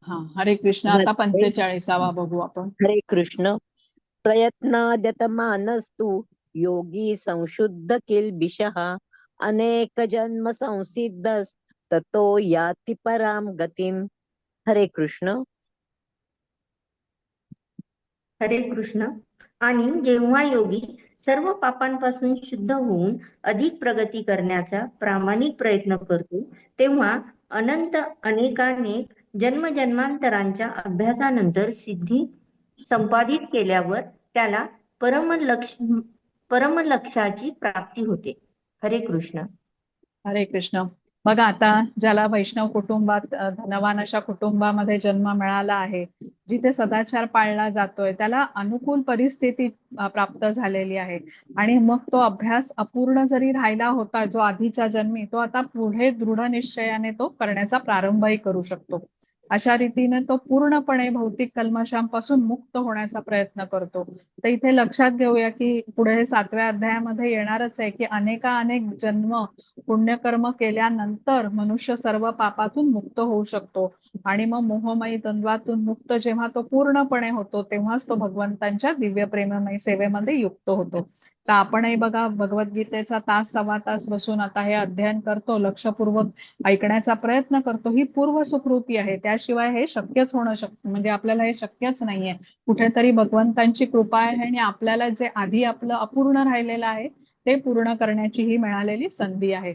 S1: हा, हरे कृष्ण. आता 45वा बघू आपण.
S2: हरे कृष्ण. प्रयत्नाद्यतमानस्तु योगी संशुद्ध किल्बिषः अनेक जन्म संसिद्धस् ततो याति परां गतिम. हरे कृष्ण.
S3: हरे कृष्ण. आणि जेव्हा योगी सर्व पापांपासून शुद्ध होऊन अधिक प्रगती करण्याचा प्रामाणिक प्रयत्न करतो, तेव्हा अनंत अनेकानेक जन्मजन्मांतरांच्या अभ्यासानंतर सिद्धी संपादित केल्यावर त्याला परमलक्ष्याची प्राप्ती होते. हरे कृष्ण.
S1: हरे कृष्ण. बघा, आता ज्याला वैष्णव कुटुंबात धनवान अशा कुटुंबामध्ये जन्म मिळाला आहे, जिथे सदाचार पाळला जातोय, त्याला अनुकूल परिस्थिती प्राप्त झालेली आहे. आणि मग तो अभ्यास अपूर्ण जरी राहिला होता जो आधीच्या जन्मी, तो आता पुढे दृढ निश्चयाने तो करण्याचा प्रारंभही करू शकतो. अशा रीतीने तो पूर्णपणे भौतिक कल्मशांपासून मुक्त होण्याचा प्रयत्न करतो. तर इथे लक्षात घेऊया की पुढे 7व्या अध्यायामध्ये येणारच आहे की अनेक जन्म पुण्यकर्म केल्यानंतर मनुष्य सर्व पापातून मुक्त होऊ शकतो. आणि मग मोहमयी द्वंद्वातून मुक्त जेव्हा तो पूर्णपणे होतो, तेव्हाच तो भगवंतांच्या दिव्य प्रेममयी सेवेमध्ये युक्त होतो. तर आपणही बघा, भगवद्गीतेचा तास सव्वा तास बसून आता हे अध्ययन करतो, लक्षपूर्वक ऐकण्याचा प्रयत्न करतो. ही पूर्व सुकृती आहे. त्याशिवाय हे शक्यच होणं म्हणजे आपल्याला हे शक्यच नाहीये. कुठेतरी भगवंतांची कृपा आहे आणि आपल्याला जे आधी आपलं अपूर्ण राहिलेलं आहे ते पूर्ण करण्याची ही मिळालेली संधी आहे.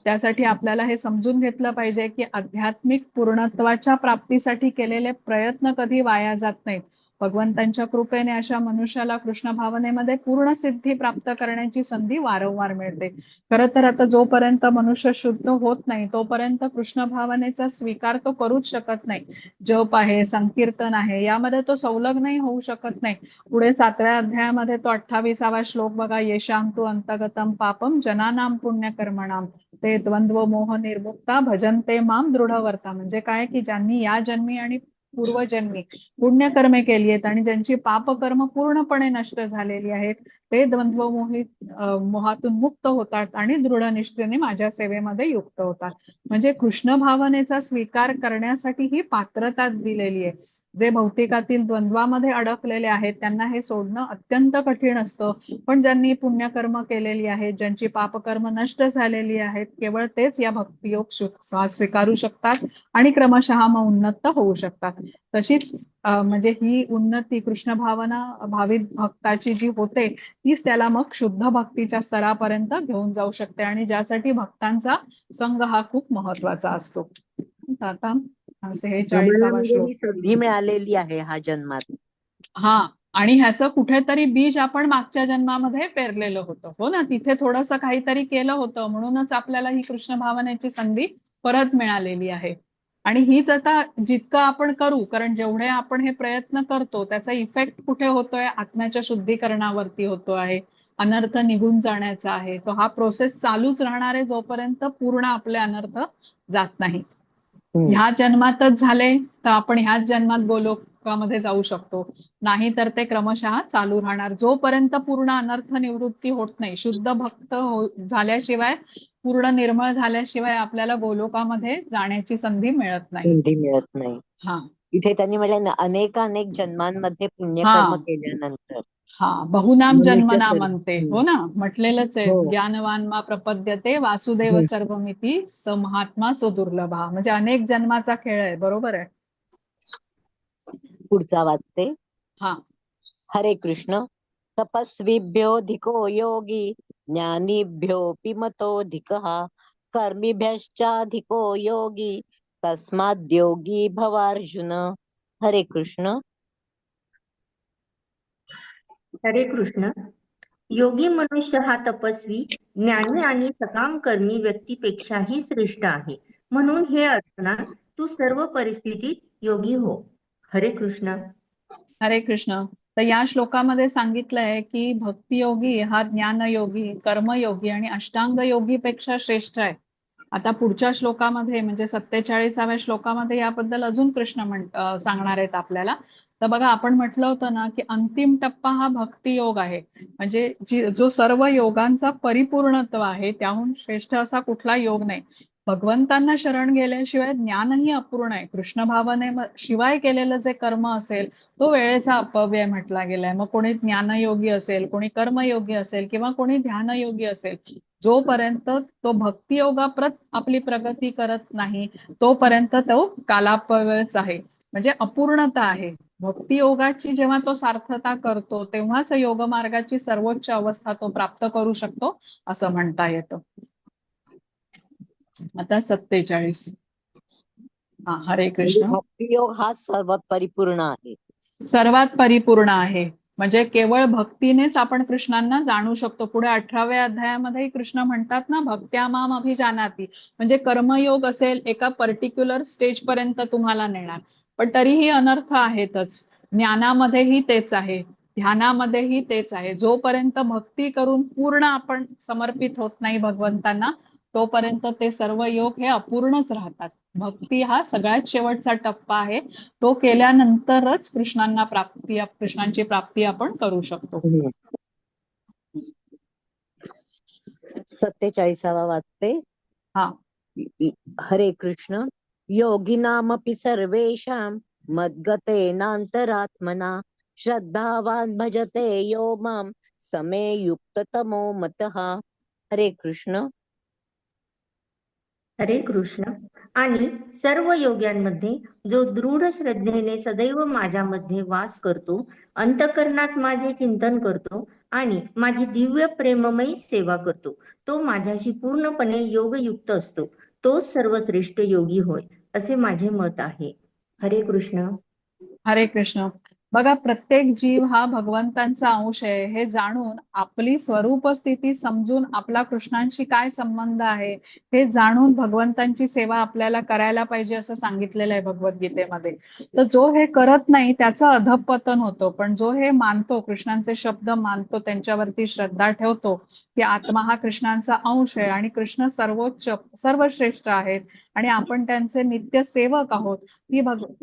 S1: त्यासाठी आपल्याला हे समजून घेतलं पाहिजे की आध्यात्मिक पूर्णत्वाच्या प्राप्तीसाठी केलेले प्रयत्न कधी वाया जात नाहीत. भगवंतांच्या कृपेने अशा मनुष्याला कृष्ण भावनेमध्ये पूर्ण सिद्धी प्राप्त करण्याची संधी वारंवार मिळते. खरं तर आता जोपर्यंत मनुष्य शुद्ध होत नाही तोपर्यंत कृष्ण भावनेचा स्वीकार तो करूच शकत नाही. जप आहे, संकीर्तन आहे, यामध्ये तो संलग्नही होऊ शकत नाही. पुढे 7व्या अध्यायामध्ये तो 28वा श्लोक बघा, येशां तु अंतगतम पापम जनानाम पुण्यकर्मणाम ते द्वंद्व मोह निर्मुक्ता भजन्ते माम दृढवर्ता. म्हणजे काय की ज्यांनी या जन्मी आणि पूर्वजन्मी पुण्यकर्मे केली आहेत आणि ज्यांची पापकर्म पूर्णपणे नष्ट झालेली आहेत, ते द्वंद्व मोहातून मुक्त होतात आणि दृढ निष्ठेने माझ्या सेवेमध्ये युक्त होतात. म्हणजे कृष्ण भावनेचा स्वीकार करण्यासाठी ही पात्रता दिलेली आहे. जे भौतिकातील द्वंद्वामध्ये अडकलेले आहेत त्यांना हे सोडणं अत्यंत कठीण असतं. पण ज्यांनी पुण्यकर्म केलेली आहेत, ज्यांची पापकर्म नष्ट झालेली आहेत, केवळ तेच या भक्तियोग स्वीकारू शकतात आणि क्रमशः मग उन्नत होऊ शकतात. तशीच म्हणजे ही उन्नती कृष्ण भावना भावित भक्ताची जी होते तीच त्याला मग शुद्ध भक्तीच्या स्तरापर्यंत घेऊन जाऊ शकते आणि ज्यासाठी भक्तांचा संघ हा खूप महत्वाचा असतो. आता
S2: आम्हाला
S1: 46वा
S2: म्हणजे
S1: श्लोक.
S2: ही संधी मिळालेली आहे हा जन्मात.
S1: हा, आणि ह्याचं कुठेतरी बीज आपण मागच्या जन्मामध्ये पेरलेलं होतं. हो ना, तिथे थोडंसं काहीतरी केलं होतं म्हणूनच आपल्याला ही कृष्ण भावनेची संधी परत मिळालेली आहे. आणि हीच आता जितकं आपण करू, कारण जेवढे आपण हे प्रयत्न करतो त्याचा इफेक्ट कुठे होतोय, आत्म्याच्या शुद्धीकरणावरती होतो आहे, अनर्थ निघून जाण्याचा आहे. तो हा प्रोसेस चालूच राहणार आहे जोपर्यंत पूर्ण आपले अनर्थ जात नाही. ह्या जन्मातच झाले तर आपण ह्याच जन्मात गोलोकामध्ये जाऊ शकतो, नाही तर ते क्रमशः चालू राहणार. जोपर्यंत पूर्ण अनर्थ निवृत्ती होत नाही, शुद्ध भक्त झाल्याशिवाय, पूर्ण निर्मळ झाल्याशिवाय आपल्याला गोलोकामध्ये जाण्याची संधी मिळत नाही.
S2: संधी मिळत नाही.
S1: हा
S2: इथे त्यांनी म्हटलं ना, अनेक जन्मांमध्ये पुण्यकर्म
S1: हा
S2: केल्यानंतर
S1: हा, बहुनाम
S2: मनुष्य
S1: जन्मना
S2: तर
S1: म्हणते. हो ना, म्हटलेलंच आहे,
S2: हो.
S1: ज्ञानवान मा प्रपद्यते वासुदेव सर्वमिती स महात्मा सो दुर्लभा. म्हणजे अनेक जन्माचा खेळ आहे. बरोबर आहे.
S2: पुढचा वाचते.
S1: हा,
S2: हरे कृष्ण. तपस्विभ्योऽधिको योगी ज्ञानिभ्योऽपि मतोऽधिकः कर्मिभ्यश्चाधिको योगी तस्माद्योगी भवार्जुन. हरे कृष्ण.
S3: हरे कृष्ण. योगी मनुष्य हा तपस्वी, ज्ञानी आणि सकाम कर्मी व्यक्तीपेक्षाही श्रेष्ठ आहे. म्हणून हे अर्जुना, तू सर्व परिस्थितीत योगी हो. हरे कृष्ण.
S1: हरे कृष्ण. तर या श्लोकामध्ये सांगितलंय की भक्तियोगी हा ज्ञानयोगी, कर्मयोगी आणि अष्टांग योगी पेक्षा श्रेष्ठ आहे. आता पुढच्या श्लोकामध्ये म्हणजे 47व्या श्लोकामध्ये याबद्दल अजून कृष्ण सांगणार आहेत आपल्याला. तर बघा, आपण म्हटलं होतं ना की अंतिम टप्पा हा भक्ती योग आहे. म्हणजे जो सर्व योगांचा परिपूर्णत्व आहे, त्याहून श्रेष्ठ असा कुठला योग नाही. भगवंतांना शरण गेल्याशिवाय ज्ञानही अपूर्ण आहे. कृष्ण भावने शिवाय केलेलं जे कर्म असेल तो वेळेचा अपव्यय म्हटला गेलाय. मग कोणी ज्ञानयोगी असेल, कोणी कर्मयोगी असेल किंवा कोणी ध्यानयोगी असेल, जोपर्यंत तो भक्ती योगाप्रत आपली प्रगती करत नाही तोपर्यंत तो कालापव्ययच आहे, म्हणजे अपूर्णता आहे. भक्ती योगाची जेव्हा तो सार्थता करतो तेव्हाच योग मार्गाची सर्वोच्च अवस्था तो प्राप्त करू शकतो असं म्हणता येतं. आता 47. हा, हरे
S2: म्हणजे
S1: कृष्ण.
S2: भक्तियोग हा सर्वात परिपूर्ण आहे.
S1: सर्वात परिपूर्ण आहे, म्हणजे केवळ भक्तीनेच आपण कृष्णांना जाणू शकतो. पुढे 18व्या अध्यायामध्ये कृष्ण म्हणतात ना, भक्त्या माम अभिजानाती, म्हणजे कर्मयोग असेल एका पर्टिक्युलर स्टेज पर्यंत तुम्हाला नेणार, पण तरीही अनर्थ आहेतच. ज्ञानामध्येही तेच आहे, ध्यानामध्येही तेच आहे. जोपर्यंत भक्ती करून पूर्ण आपण समर्पित होत नाही भगवंतांना, तोपर्यंत ते सर्व योग हे अपूर्णच राहतात. भक्ती हा सगळ्यात शेवटचा टप्पा आहे. तो केल्यानंतरच कृष्णांची प्राप्ती आपण करू शकतो.
S2: 47वा वाचते.
S1: हा,
S2: हरे कृष्ण. योगिनामपि सर्वेषां मद्गतेनान्तरात्मना श्रद्धावान् भजते यो मां समे युक्ततमो मतः. हरे कृष्ण.
S3: हरे कृष्ण. आणि सर्व योग्यांमध्ये जो दृढ श्रद्धेने सदैव माझ्यामध्ये वास करतो, अंतःकरणात माझे चिंतन करतो आणि माझी दिव्य प्रेममयी सेवा करतो, तो माझ्याशी पूर्णपणे योगयुक्त असतो. तो सर्वश्रेष्ठ योगी होय, असे माझे मत आहे. हरे कृष्ण.
S1: हरे कृष्ण. बघा, प्रत्येक जीव हा भगवंतांचा अंश आहे हे जाणून, आपली स्वरूप स्थिती समजून, आपला कृष्णांशी काय संबंध आहे हे जाणून भगवंतांची सेवा आपल्याला करायला पाहिजे असं सांगितलेलं आहे भगवद्गीतेमध्ये. तर जो हे करत नाही त्याचं अधःपतन होतो, पण जो हे मानतो, कृष्णांचे शब्द मानतो, त्यांच्यावरती श्रद्धा ठेवतो की आत्मा हा कृष्णांचा अंश आहे आणि कृष्ण सर्वोच्च सर्वश्रेष्ठ आहेत आणि आपण त्यांचे नित्य सेवक आहोत,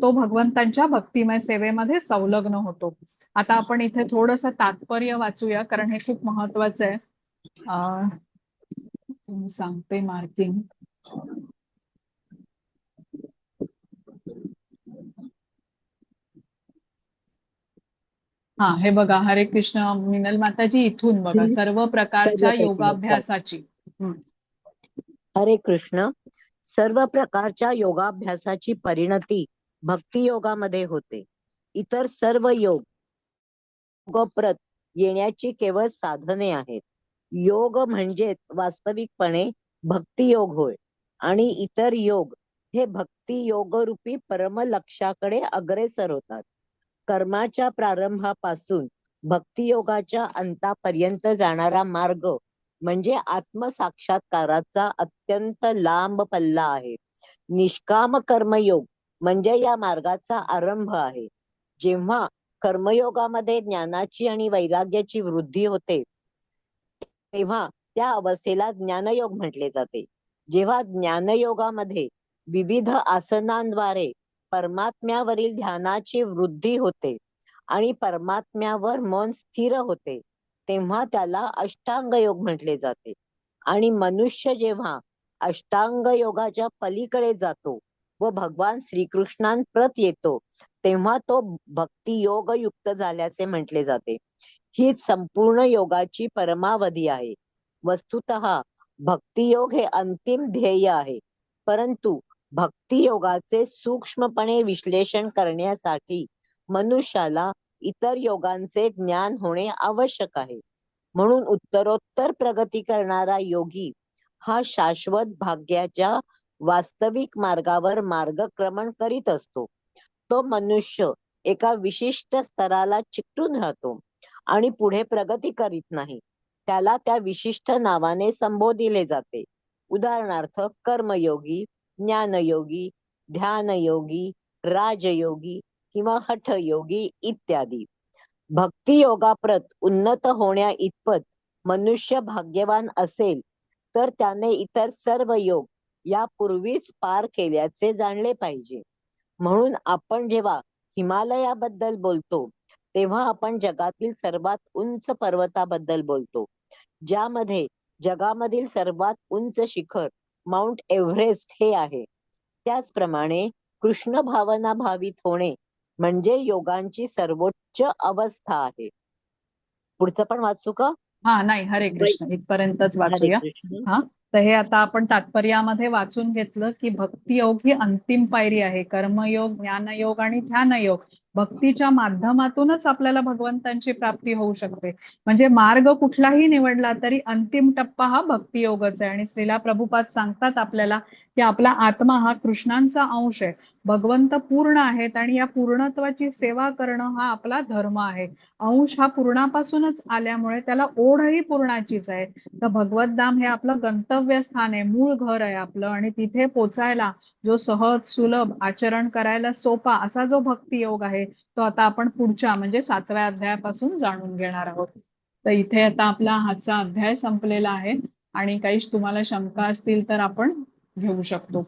S1: तो भगवंतांच्या भक्तिमय सेवेमध्ये संलग्न होतो. आता आपण इथे थोडंसं तात्पर्य वाचूया, कारण हे खूप महत्वाचं आहे. सांगते मार्किंग. हा, हे बघा, हरे कृष्ण मिनल माताजी, इथून बघा, सर्व प्रकारच्या योगाभ्यासाची.
S2: हरे कृष्ण. सर्व प्रकारच्या योगाभ्यासाची परिणती भक्ती योगामध्ये होते. इतर सर्व योगप्रत येण्याची केवळ साधने आहेत. योग म्हणजे वास्तविकपणे भक्ती योग होय आणि इतर योग हे भक्ती योग रूपी परम लक्ष्याकडे अग्रेसर होतात. कर्माच्या प्रारंभापासून भक्ती योगाच्या अंतापर्यंत जाणारा मार्ग म्हणजे आत्मसाक्षात्काराचा अत्यंत लांब पल्ला आहे. निष्काम कर्मयोग म्हणजे या मार्गाचा आरंभ आहे. जेव्हा कर्मयोगामध्ये ज्ञानाची आणि वैराग्याची वृद्धी होते तेव्हा त्या अवस्थेला ज्ञानयोग म्हटले जाते. जेव्हा ज्ञानयोगामध्ये विविध आसनांद्वारे परमात्म्यावरील ध्यानाची वृद्धी होते आणि परमात्म्यावर मन स्थिर होते, तेव्हा त्याला अष्टांग योग म्हटले जाते. आणि मनुष्य जेव्हा अष्टांग योगाच्या पलीकडे जातो व भगवान श्रीकृष्णांप्रत येतो, तेव्हा तो भक्ती योग युक्त झाल्याचे म्हटले जाते. ही संपूर्ण योगाची परमावधी आहे. वस्तुतः भक्ती योग हे अंतिम ध्येय आहे, परंतु भक्ती योगाचे सूक्ष्मपणे विश्लेषण करण्यासाठी मनुष्याला इतर योगांचे ज्ञान होणे आवश्यक आहे. म्हणून उत्तरोत्तर प्रगती करणारा योगी हा शाश्वत भाग्याच्या वास्तविक मार्गावर मार्गक्रमण करीत असतो. तो मनुष्य एका विशिष्ट स्तराला चिकटून राहतो आणि पुढे प्रगती करीत नाही. त्याला त्या विशिष्ट नावाने संबोधिले जाते. उदाहरणार्थ कर्मयोगी, ज्ञानयोगी, ध्यानयोगी, राजयोगी किंवा हठयोगी इत्यादी. भक्ती योगाप्रत उन्नत होण्या इतपत मनुष्य भाग्यवान असेल तर त्याने इतर सर्व योग यापूर्वीच पार केल्याचे जाणले पाहिजे. म्हणून आपण जेव्हा हिमालयाबद्दल बोलतो तेव्हा आपण जगातील सर्वात उंच पर्वताबद्दल बोलतो, ज्यामध्ये जगामधील सर्वात उंच शिखर माउंट एव्हरेस्ट हे आहे. त्याचप्रमाणे कृष्ण भावना भावित होणे म्हणजे योगांची सर्वोच्च अवस्था आहे. पुढचं पण वाचू का?
S1: हा नाही, हरे कृष्ण, इथपर्यंतच
S2: हरे
S1: वाचूया.
S2: कृष्ण.
S1: हा, तर हे आता आपण तात्पर्यामध्ये वाचून घेतलं की भक्तियोग ही अंतिम पायरी आहे. कर्मयोग, ज्ञानयोग आणि ध्यानयोग भक्तीच्या माध्यमातूनच आपल्याला भगवंतांची प्राप्ती होऊ शकते. म्हणजे मार्ग कुठलाही निवडला तरी अंतिम टप्पा हा भक्तियोगच आहे. आणि श्रीला प्रभुपाद सांगतात आपल्याला की आपला आत्मा हा कृष्णांचा अंश आहे. भगवंत पूर्ण आहेत आणि या पूर्णत्वाची सेवा करणं हा आपला धर्म आहे. अंश हा पूर्णापासूनच आल्यामुळे त्याला ओढही पूर्णाचीच आहे. तर भगवतधाम हे आपलं गंतव्य स्थान आहे, मूळ घर आहे आपलं. आणि तिथे पोचायला जो सहज सुलभ आचरण करायला सोपा असा जो भक्ती योग आहे तो आता आपण पुढच्या म्हणजे 7व्या अध्यायापासून जाणून घेणार आहोत. तर इथे आता आपला हाचा अध्याय संपलेला आहे आणि काही तुम्हाला शंका असतील तर आपण घेऊ शकतो.